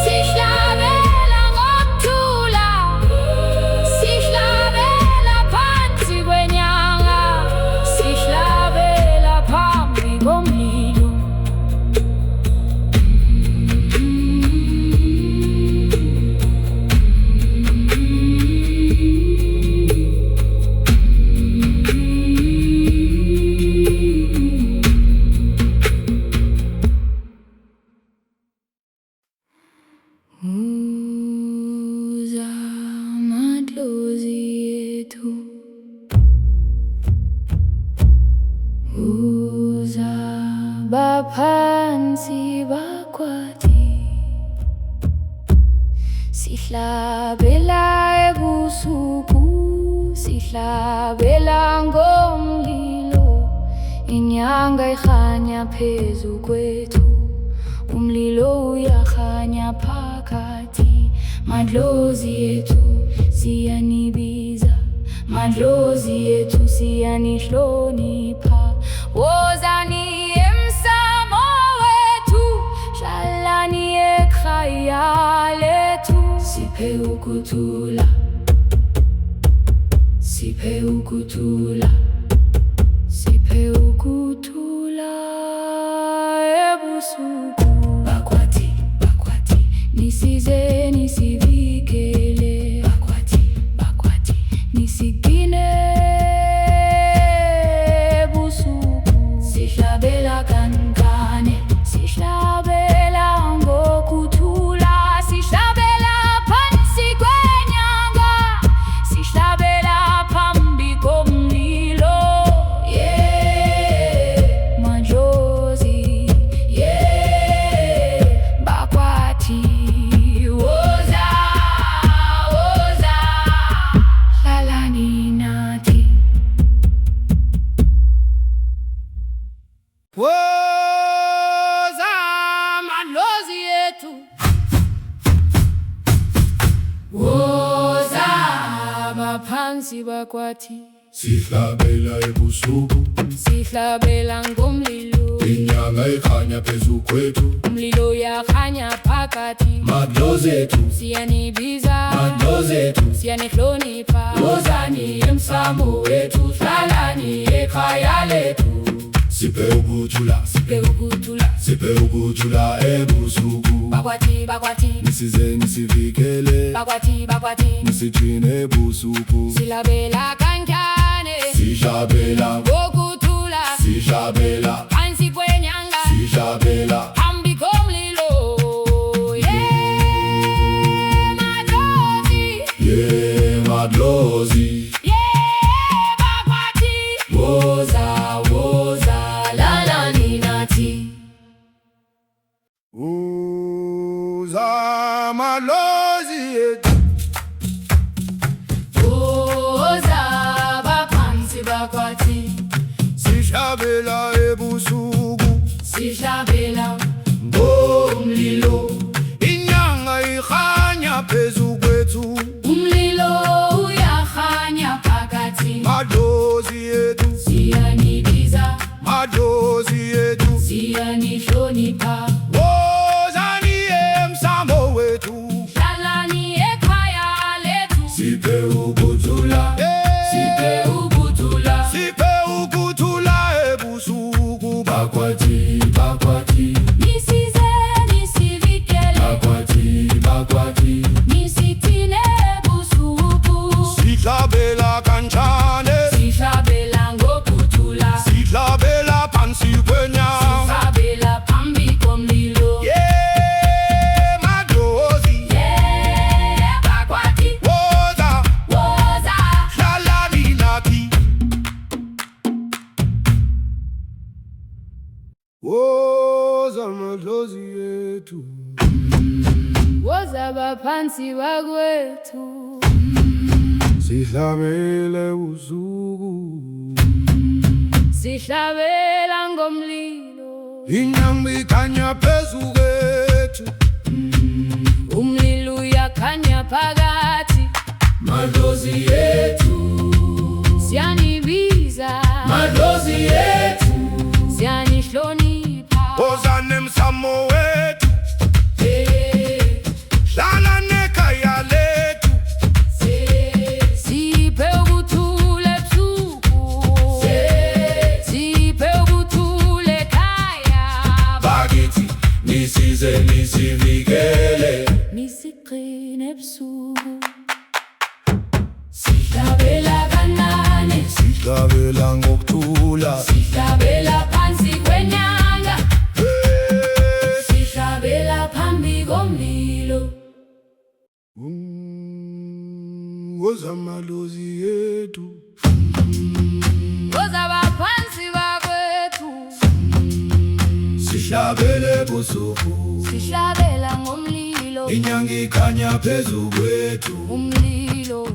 sihlabela ngokuthula, sihlabela phansi kwenyanga, sihlabela phambi komlilo. Uza madlozi ethu, uza baphansi bakwathi, sihlabela ebusuku, sihlabela ngomlilo, inyanga ikhanya phezu kwethu, umlilo uyakhanya phakathi. Madlozi ethu siyanibiza, madlozi ethu siyanihlonipha. Wozani emsamo wethu, hlalani ekhaya lethu. Siphe ukuthula, siphe ukuthula, siphe ukuthula ebusuku. Bakwathi, bakwathi, nisize nisivikele. Bakwathi, bakwathi, nisigcine ebusuku. Sihlabela kancane, sihlabela ngokuthula, sihlabela phansi kwenyanga, sihlabela phambi komlilo. Madlozi, bakwathi, woza, woza, hlalani nathi. Woza madlozi ethu, Woza baphansi bakwathi, Sihlabela ebusuku, sihlabela ngomlilo, inyanga ikhanya phezu kwethu. umlilo uyakhanya phakathi. Madlozi ethu, Siyanibiza, madlozi ethu, siyanihlonipha. wozani emsamo wethu, hlalani ekhaya lethu. Siphe ukuthula, Siphe ukuthula, siphe ukuthula ebusuku. bakwathi, bakwathi, Nisize nisivikele, bakwathi, bakwathi, nisigcine ebusuku. sihlabela kancane, Sihlabela, ngokuthula, sihlabela, phansi kwenyanga, sihlabela, phambi komlilo. Madlozi, madlozi. bakwathi, Woza, woza, hlalani nathi. uza madlozi ethu, Woza baphansi bakwathi, sihlabela ebusuku, sihlabela ngomlilo, inyanga ikhanya phezu kwethu. umlilo uyakhanya phakathi. Madlozi ethu, Siyanibiza, madlozi ethu, siyanihlonipha. wozani emsamo wethu. Hlalani ekhaya lethu. Siphe ukuthula, Siphe ukuthula, Siphe ukuthula ebusuku. bakwathi, bakwathi, nisize nisivikele, bakwathi, bakwathi. nisigcine ebusuku. Sihlabela kancane, Sihlabela ngokuthula, sihlabela phansi kwenyanga. sihlabela phambi komlilo. Madlozi, Bakwathi, woza, woza, hlalani nathi. Woza madlozi ethu, woza baphansi bakwethu, sihlabela ebusuku, sihlabela ngomlilo, inyanga ikhanya phezu kwethu. umlilo uyakhanya phakathi. Madlozi ethu, Siyanibiza, madlozi ethu, siyanihlonipha. Wozani emsamo wethu, hlalani ekhaya lethu. Siphe ukuthula ebusuku, siphe ukuthula ekhaya. bakithi, nisize nisivikele. Nisigcine ebusuku, sihlabela kancane, Sihlabela ngokuthula, sihlabela phansi kwenyanga, sihlabela phambi komlilo. woza madlozi yetu, woza baphansi bakwethu, sihlabele busuku, sihlabela ngomlilo, inyanga ikhanya phezu kwethu, umlilo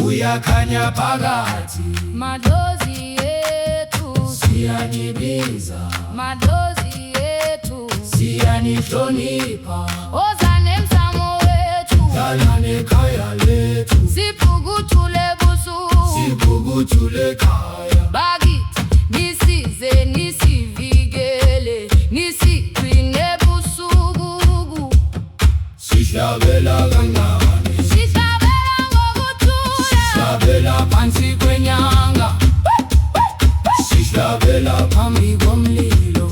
uyakhanya phakathi, madlozi yethu, siyanibiza, madlozi yethu, siyanihlonipha, woza nemsamo wethu, hlala nekhaya lethu, siphukuthule busuku, siphukuthule ekhaya, bakithi nisize nisivikele, nisigcine busuku, sihlabela kancane, sihlabela ngokuthula, sihlabela phansi kwenyanga, sihlabela phambi komlilo.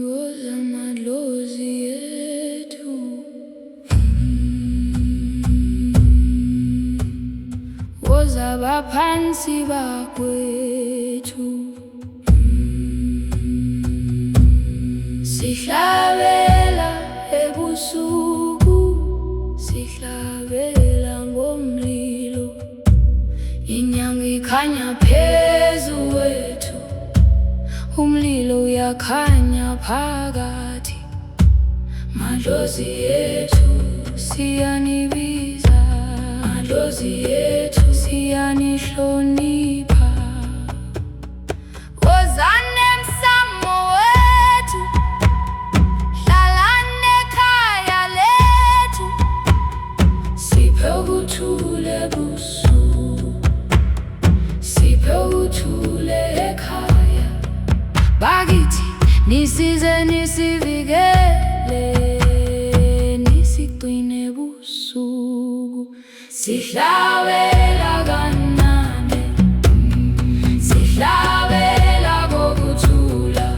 Woza madlozi yethu, woza baphansi bakwethu, sihlabela ebusuku, sihlabela ngomlilo, inyanga ikhanya phezu kwethu, umlilo uyakhanya phakathi, madlozi yethu siyanibiza, madlozi yethu siyanihlonipha, wozani emsamo wethu, hlalani ekhaya lethu, siphe ukuthula ebusuku, siphe ukuthula ekhaya, bakithi nisize nisivikele, nisigcine busuku, sihlabela kancane, sihlabela ngokuthula,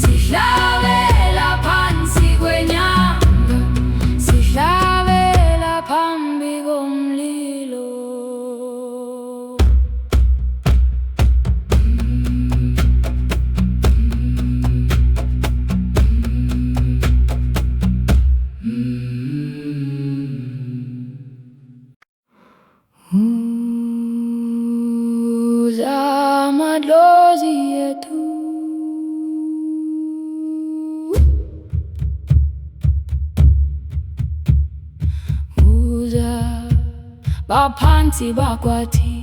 sihlabela phansi kwenyanga, sihlabela phambi komlilo. Woza madlozi yethu, woza baphansi bakwathi,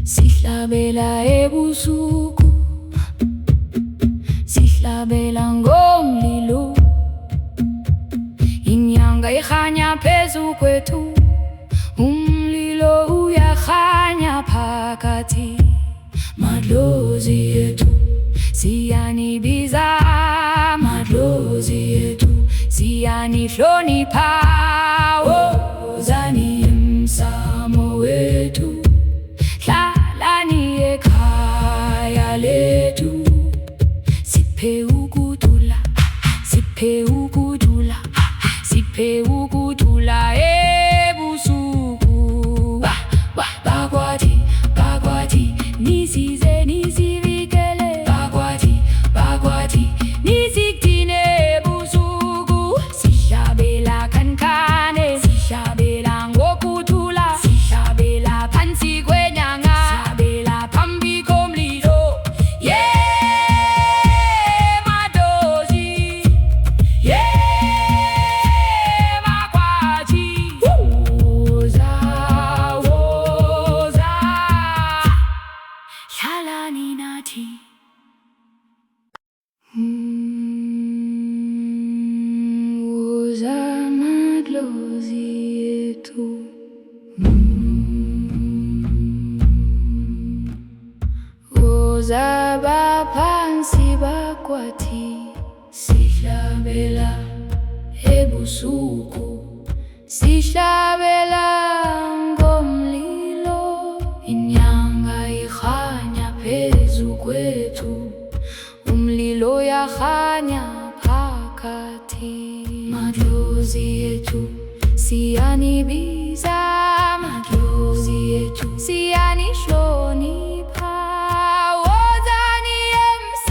sihlabela ebusuku, sihlabela ngomlilo, inyanga ikhanya phezu kwethu, umlilo uyakhanya phakathi, madlozi yethu siyanibiza, madlozi yethu siyanihlonipha, wozani emsamo wethu, hlalani ekhaya lethu, siphe ukuthula, siphe ukuthula, siphe ukuthula ebusuku, bakwathi, bakwathi nisize nisivikele, bakwathi, bakwathi nisigcine ebusuku, sihlabela kancane, sihlabela ngokuthula, sihlabela phansi kwenyanga, sihlabela phambi komlilo, yeah madlozi, yeah bakwathi, woza, woza, hlalani nathi. Woza madlozi yethu, woza baphansi bakwathi, sihlabela ebusuku, sihlabela ngomlilo, inyanga ikhanya phezu kwethu, umlilo uyakhanya phakathi, madlozi yethu siyanibiza, madlozi yethu siyanihlonipha, wozani emsamo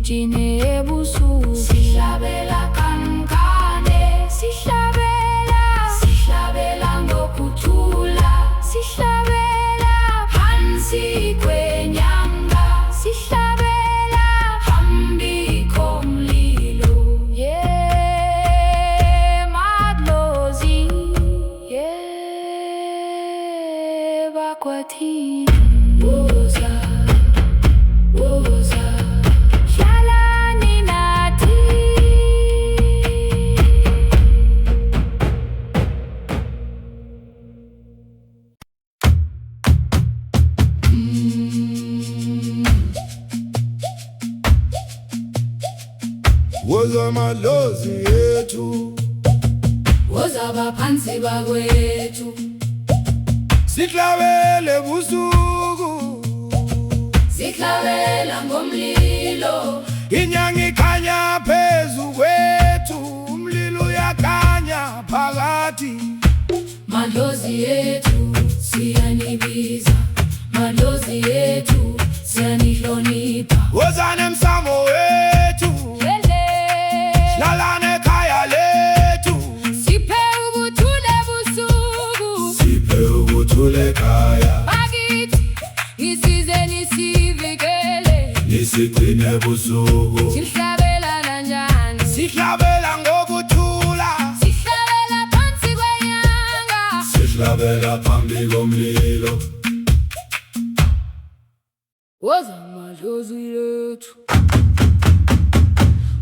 sigcine ebusuku. Sihlabela kancane, sihlabela ngokuthula, sihlabela phansi kwenyanga, sihlabela phambi komlilo. Madlozi, bakwathi. Woza, woza, hlalani nathi. Woza madlozi ethu, Woza baphansi bakwethu, sihlabele busuku, sihlabela ngomlilo. inyanga ikhanya phezu kwethu, umlilo uyakhanya phakathi. Madlozi ethu siyanibiza, madlozi ethu siyanihlonipha. Wozani emsamo wethu, hlalani ekhaya lethu, Siphe ubuthule busuku, Siphe ubuthule ekhaya, bakithi nisize nisivikele. nisigcine ebusuku. Sihlabela kanjani? sihlabela ngokuthula, Sihlabela phansi kwenyanga, Sihlabela phambi komlilo. woza madlozi ethu,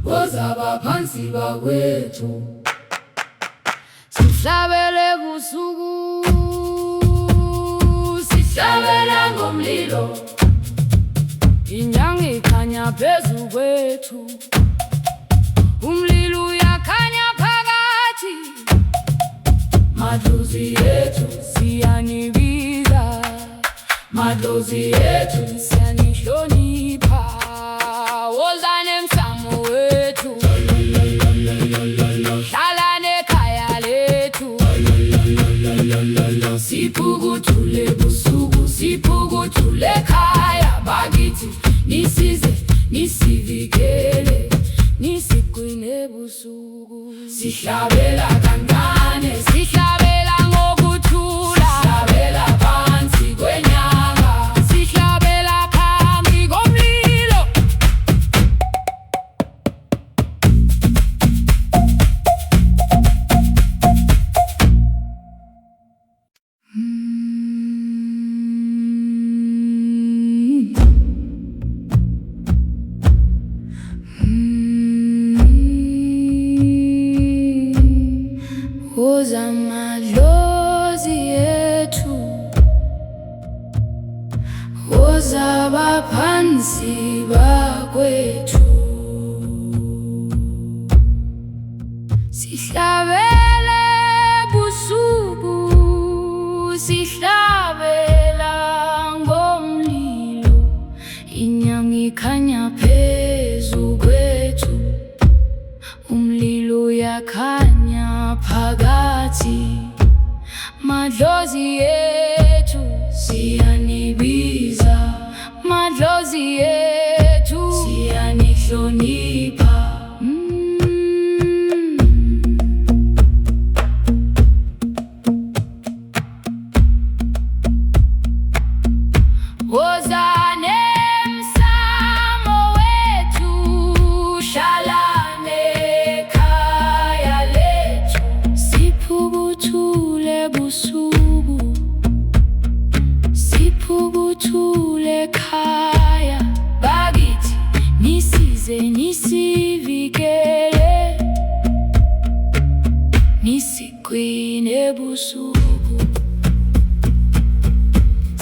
woza baphansi bakwethu, sihlabele busuku, sihlabela ngomlilo. Inyanga ikhanya phezu kwethu, umlilo uyakhanya phakathi. Madlozi ethu siyanibiza, madlozi ethu siyanihlonipha. Wozani emsamo wethu, hlalani ekhaya lethu, siphukuthule busuku, siphukuthule ekhaya, bakithi nisize nisivikele, nisigcine ebusuku. Sihlabela kancane, sihlabela ngokuthula, sihlabela phansi kwenyanga, sihlabela phambi komlilo. Woza madlozi ethu, woza baphansi bakwethu, sihlabele busuku, sihlabela ngomlilo. Inyanga ikhanya phezu kwethu, umlilo uyakhanya phakathi. Madlozi ethu siyanibiza, madlozi ethu siyanihlonipha. Wozani emsamo wethu, hlalani ekhaya lethu, siphukuthule busuku, siphukuthule ekhaya, bakithi nisize nisivikele, nisigcine ebusuku.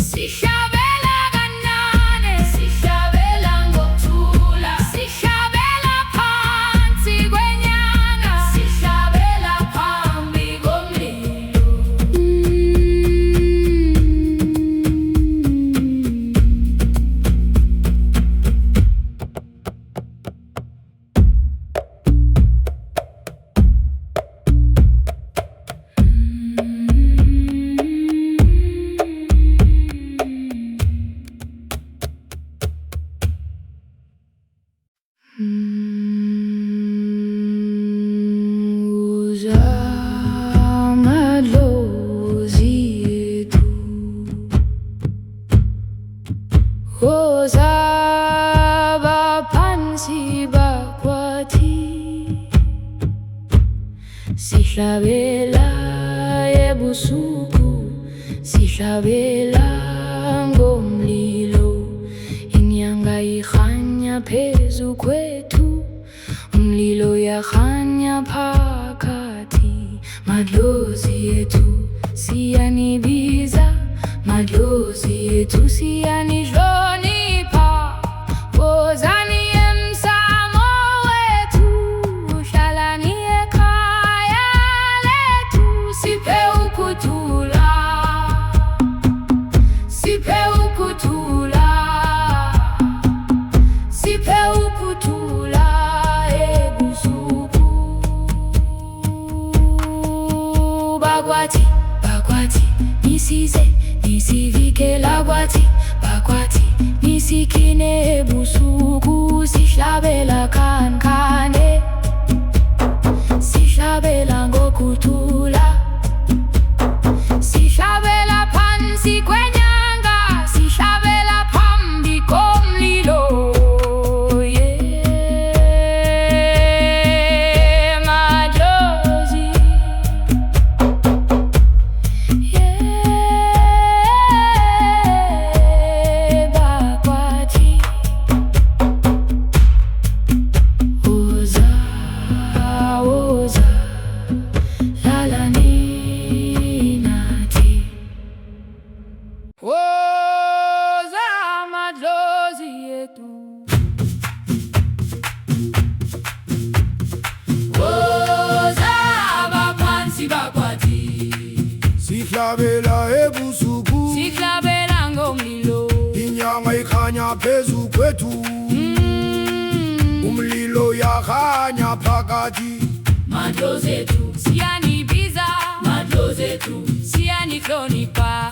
Sihlabela kancane, sihlabela ngokuthula, sihlabela phansi kwenyanga, sihlabela phambi komlilo. sihlabela ebusuku, sihlabela ngomlilo. Inyanga ikhanya phezu kwethu, umlilo uyakhanya phakathi. Madlozi ethu siyanibiza, madlozi ethu siyanidlonipha. Wozani emsamo wethu, hlalani ekhaya lethu. Siphe ukuthula, siphe ukuthula, siphe ukuthula ebusuku. Bakwathi, bakwathi, nisize, nisivikela kwathi. Bakwathi, nisikine ebusuku, sihlabela khankane, sihlabela ngokuthula. Sihlabela phansi kwenyanga, sihlabela phambi komlilo. Madlozi, bakwathi. Woza, woza, hlalani nathi. Woza madlozi ethu, woza abaphansi bakwathi. Sihlabela ebusuku, Sihlabela ngomlilo. inyanga ikhanya phezu kwethu, umlilo uyakhanya phakathi. Madlozi ethu siyanibiza, madlozi ethu siyanihlonipha.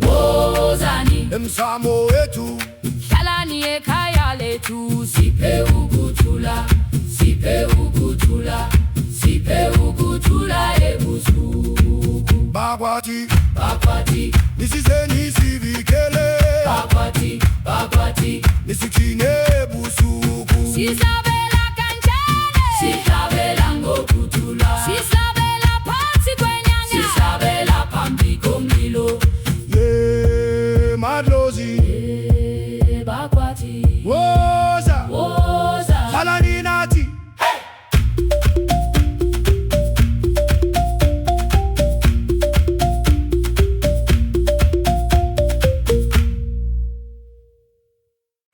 Wozani Emsamo wethu hlalani ekhaya lethu. Siphe ukuthula, siphe ukuthula, siphe ukuthula ebusuku. bakwathi, Bakwathi, nisize, nisivikele, bakwathi, bakwathi, nisikine ebusuku. sihlabela kanjani, sihlabela ngokuthula. Sihlabela phansi kwenyanga, sihlabela phambi komlilo. Madlozi, Bakwathi, woza, woza, hlalani nathi.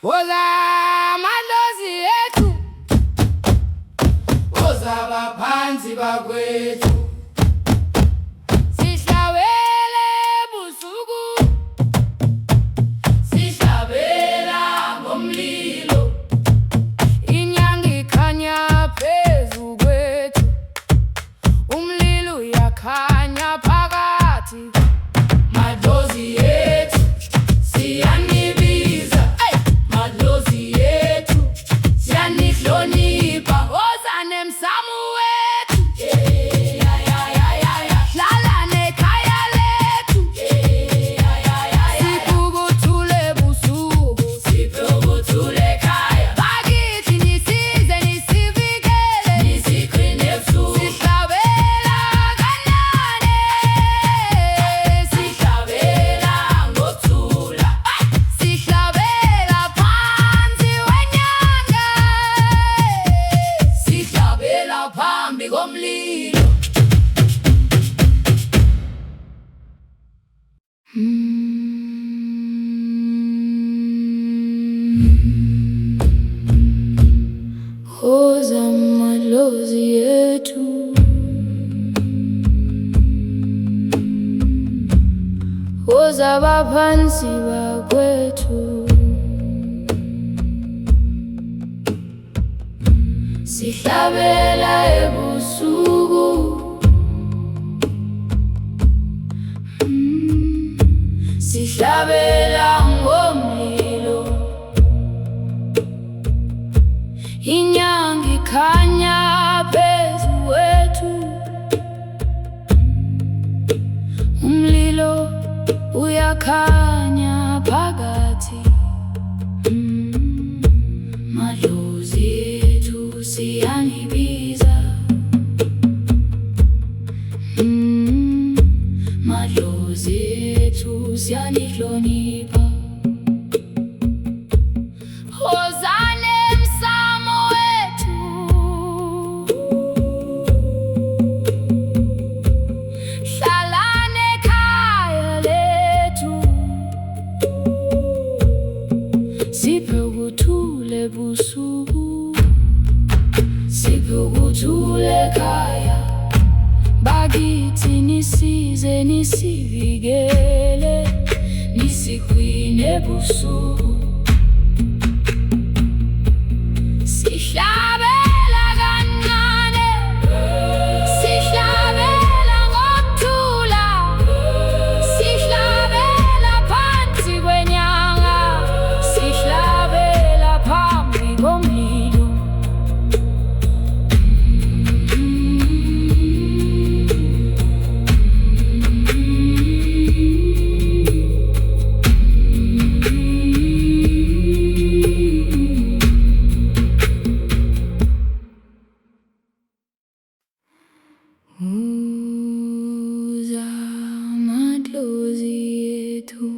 woza madlozi ethu, woza abaphansi bakwethu. Sihlabela ebusuku, sihlabela ngomlilo. Inyanga ikhanya phezu kwethu, umlilo uyakhanya phakathi. Madlozi ethu siyanibiza, madlozi ethu siyanihlonipha. Wozani emsamo wethu, hlalani ekhaya lethu. Siphe ukuthula ebusuku, siphe ukuthula ekhaya. Bakithi nisize, nisivikele, nisikine ebusuku. Sihlabela kancane, sihlabela ngokuthula. Sihlabela phansi kwenyanga, sihlabela phambi komlilo. Woza madlozi ethu, woza abaphansi bakwethu. Sihlabela ebusuku, sihlabela ngomlilo. Inyanga ikhanya phezu kwethu, umlilo uyakhanya phakathi. Madlozi ethu siyanibiza, siyanihlonipha. Wozani emsamo wethu, hlalani ekhaya lethu, siphe ukuthula ebusuku, siphe ukuthula ekhaya. Bakithi nisize nisivikele, nisigcine ebusuku. Sihlabela kancane, sihlabela ngokuthula, sihlabela phansi kwenyanga, sihlabela phambi komlilo. Uza madlozi ethu,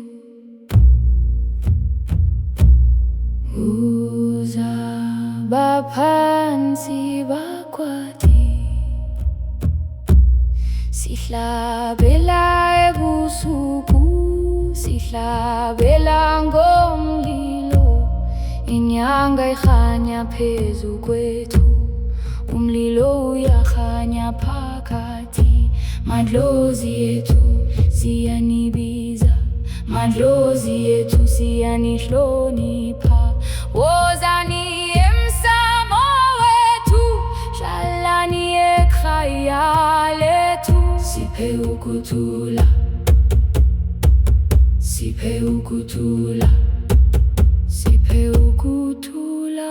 uza baphansi bakwathi, sihlabela ebusuku, sihlabela ngomlilo. Inyanga ikhanya phezu kwethu, umlilo uyakhanya phakathi. Madlozi ethu siyanibiza, madlozi ethu siyanihlonipha. Wozani emsamo wethu, hlalani ekhaya lethu, siphe ukuthula, siphe ukuthula, siphe ukuthula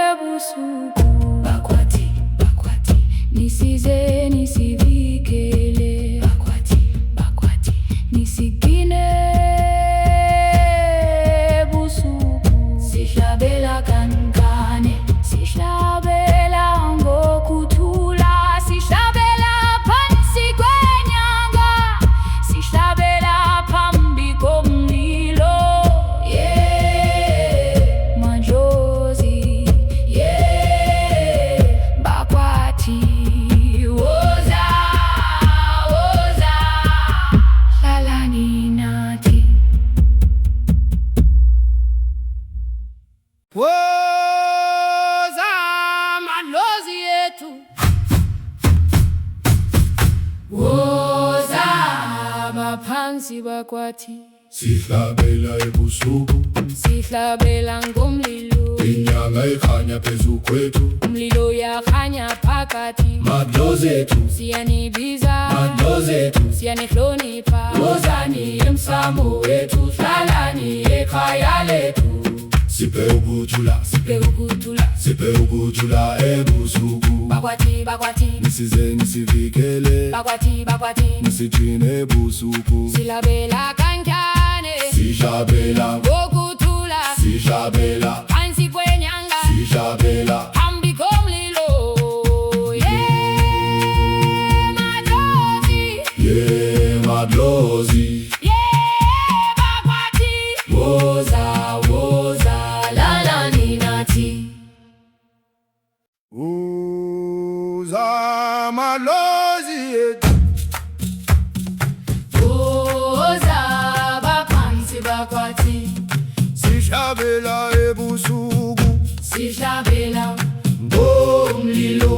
ebusuku. Bakwathi, bakwathi, nisize nisivikele, bakwathi, bakwathi, nisigcine ebusuku. Sihlabela kancane, sihlabela ngokuthula, sihlabela phansi kwenyanga, sihlabela phambi komlilo. Madlozi, bakwathi, woza, woza, hlalani nathi. Woza madlozi ethu, Woza baphansi bakwathi, Sihlabela ebusuku, sihlabela ngomlilo. inyanga ikhanya phezu kwethu. Umlilo uyakhanya phakathi, Madlozi ethu, siyanibiza, madlozi ethu, siyanihlonipha. wozani emsamo wethu, hlalani ekhaya lethu. Siphe ukuthula, Siphe ukuthula, siphe ukuthula ebusuku. bakwathi, bakwathi, Nisize nisivikele, bakwathi, bakwathi, nisigcine ebusuku. sihlabela kancane, Sihlabela, ngokuthula, sihlabela, phansi kwenyanga, sihlabela, phambi komlilo. Madlozi, madlozi. bakwathi, Woza, woza, hlalani nathi. uza madlozi ethu, Woza baphansi bakwathi, sihlabela ebusuku, sihlabela ngomlilo.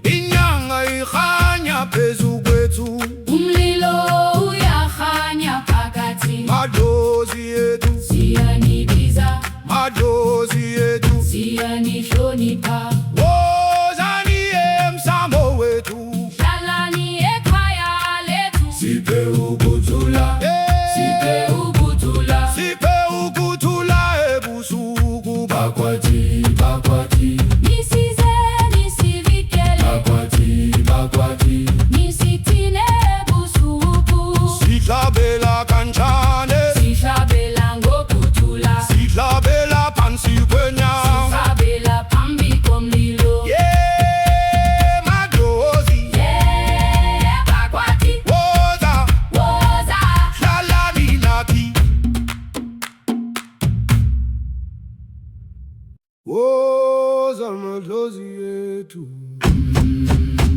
Inyanga ikhanya phezu kwethu, umlilo uyakhanya phakathi. madlozi ethu, Siyanibiza, madlozi ethu, siyanihlonipha. wozani emsamo wethu, Hlalani ekhaya lethu, Siphe ukuthula, siphe ukuthula, siphe ukuthula ebusuku. bakwathi, bakwathi, nisize nisivikele.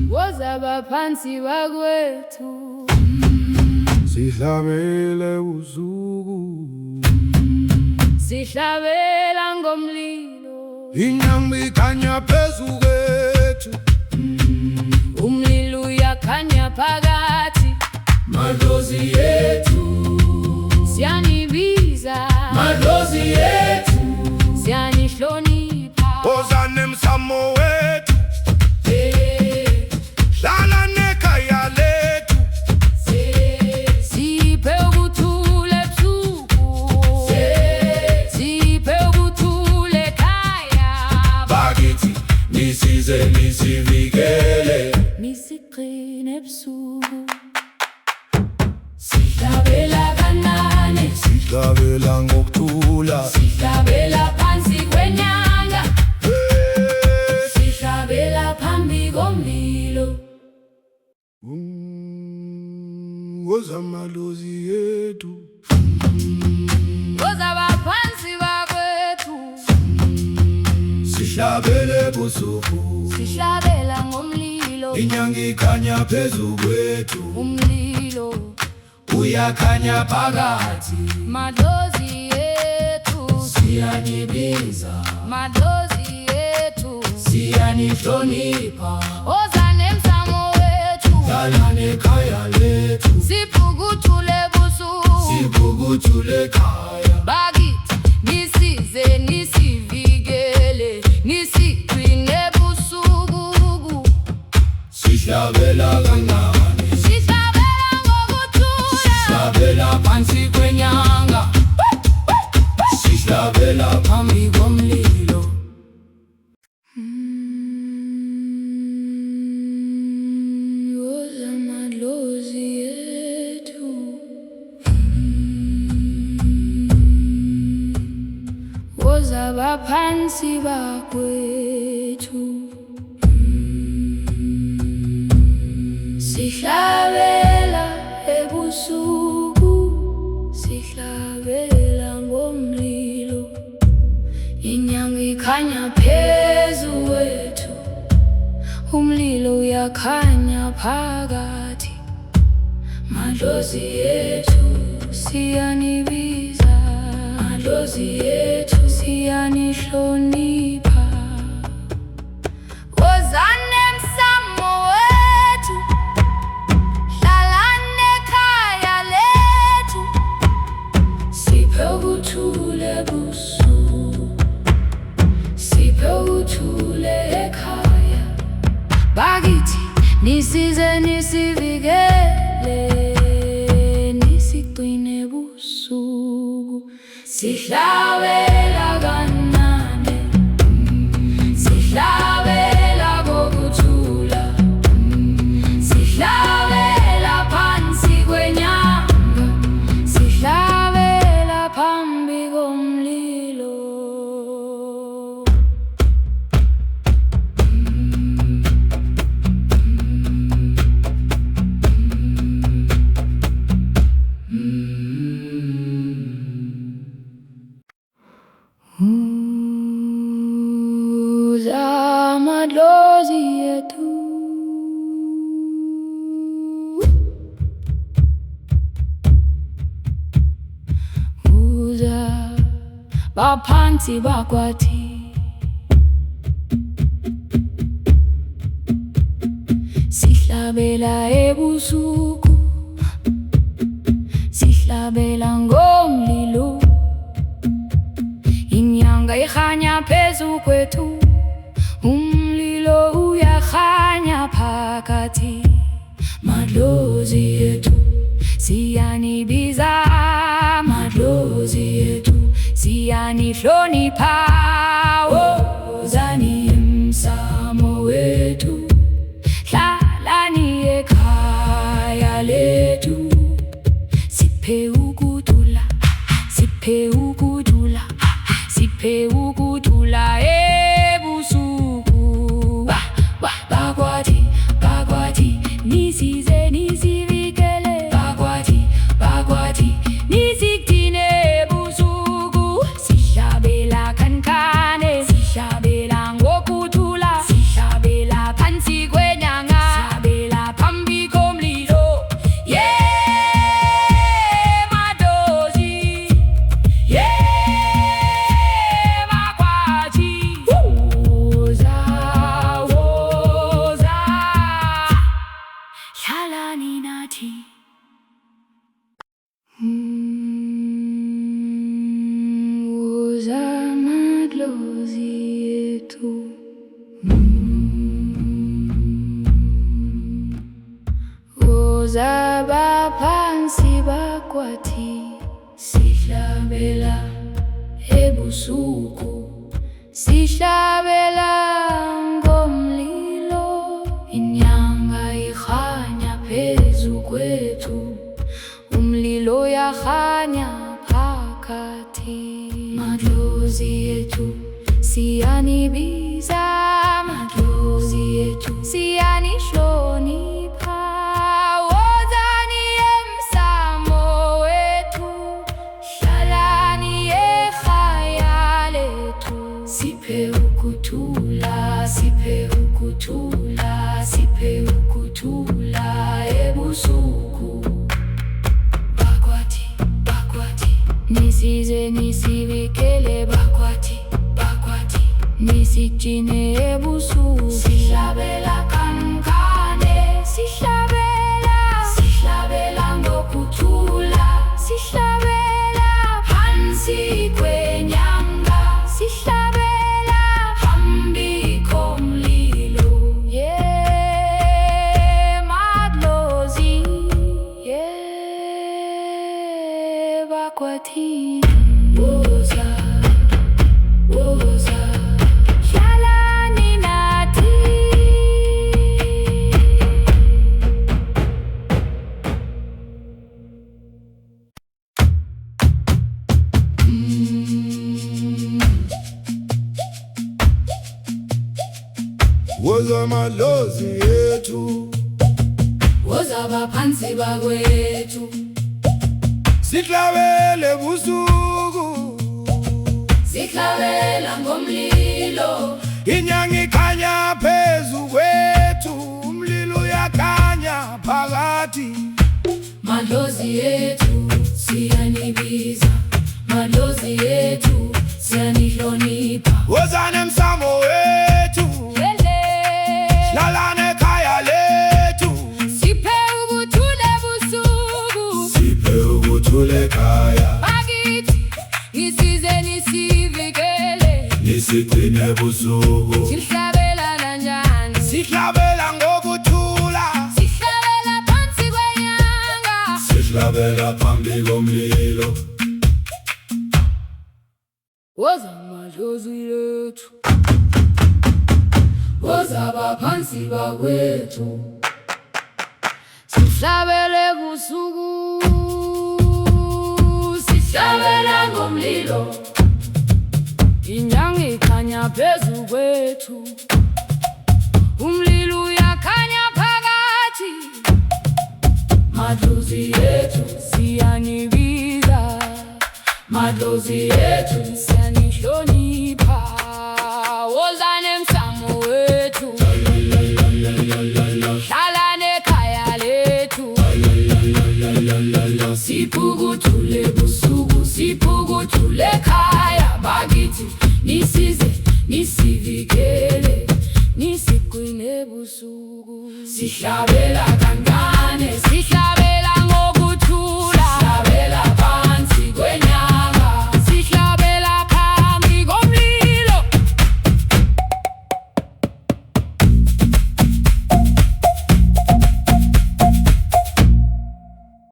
woza baphansi bakwethu, sihlabele ubusuku, sihlabela ngomlilo, inyanga ikhanya phezu kwethu, umlilo uyakhanya phakathi, madlozi yethu, siyanibiza, madlozi yethu, siyanihlonipha, wozani emsamo wethu, hlala nekhaya lethu, siphe ukuthula ebusuku, siphe ukuthula ekhaya, bakithi nisize nisivikele, nisigcine ebusuku, sihlabela kancane, sihlabela ngokuthula, sihlabela phansi kwenyanga, sihlabela phambi komlilo, woza madlozi yethu, woza baphansi bakwethu, sihlabele busuku, sihlabela ngomlilo, inyanga ikhanya phezu kwethu, umlilo uyakhanya phakathi, madlozi yethu, siyanibiza, madlozi yethu, siyanihlonipha, wozani emsamo wethu, hlala nekhaya lethu, siphukuthule ebusuku, siphukuthule ekhaya, bakithi nisize nisivikele, nisigcine ebusuku, sihlabela kancane, sihlabela ngokuthula, sihlabela phansi kwenyanga, sihlabela phambi komlilo. Woza madlozi yethu, woza baphansi bakwethu, sihlabela ebusuku, sihlabela ngomlilo, inyanga ikhanya phezu kwethu, umlilo uyakhanya phakathi, madlozi yethu, siyanibiza, madlozi yethu, siyanihlonipha, wozani emsamo wethu, hlala nekhaya lethu, siphe ukuthula ebusuku, siphe ukuthula ekhaya, bakithi nisize nisivikele, nisigcine ebusuku, sihlabela kancane, sihlabela ngokuthula, sihlabela phansi kwenyanga, sihlabela phambi komlilo. Woza madlozi yethu, woza baphansi bakwathi, sihlabela ebusuku, sihlabela ngomlilo, inyanga ikhanya phezu kwethu, umlilo uyakhanya phakathi, madlozi yethu, siyanibiza, madlozi yethu, siyanihlonipha, wozani emsamo wethu, hlalani ekhaya lethu, siphe ukuthula, siphe ukuthula, siphe ukuthula ebusuku, bakwathi, bakwathi Wozaba phansi bakwati, sihlabela ebusuku, sihlabela ngomlilo. Inyanga ikhanya phezu kwethu, umlilo yakhanya phakathi. Madlozi ethu siyanibiza, madlozi ethu siyanihlonipha. Wozani emsamo wethu, hlalani ekhaya lethu. Siphe ukuthula, siphe ukuthula, siphe ukuthula ebusuku. Bakwati, bakwati, nisize nisivikele. Bakwati, bakwati, nisigcine ebusuku. Sihlabela kankane, sihlabela, sihlabela ngokuthula. Sihlabela phansi kwenyanga, sihlabela phambi komlilo. Yeah, madlozi, yeah, bakwati. Woza, woza, hlalani nathi. Woza madlozi ethu, Wozaba phansi bakwethu, sihlabele ebusuku. sihlabela ngomlilo. Inyanga ikhanya phezu kwethu, umlilo uyakhanya phakathi. Madlozi ethu siyanibiza, madlozi ethu siyanihlonipha. Wozani emsamo wethu, hlalani ekhaya lethu. Siphe ukuthula ebusuku, Siphe ukuthula ekhaya, bakithi nisize nisivikele. nisigcine ebusuku. Sihlabela kanjani, Sihlabela ngokuthula, sihlabela phansi kwenyanga. Sihlabela phambi komlilo. Woza madlozi ethu, wozaba phansi bakwethu, sihlabele ebusuku, sihlabela ngomlilo. Inyanga ikhanya phezu kwethu, umlilo uyakhanya phakathi. Madlozi ethu siyanibiza, madlozi ethu siyanihlonipha. Wozani emsamo wethu, hlalani ekhaya lethu. Siphe ukuthula ebusuku, siphe ukuthula ekhaya. Bakithi nisize nisivikele, nisigcine ebusuku. Sihlabela kankane.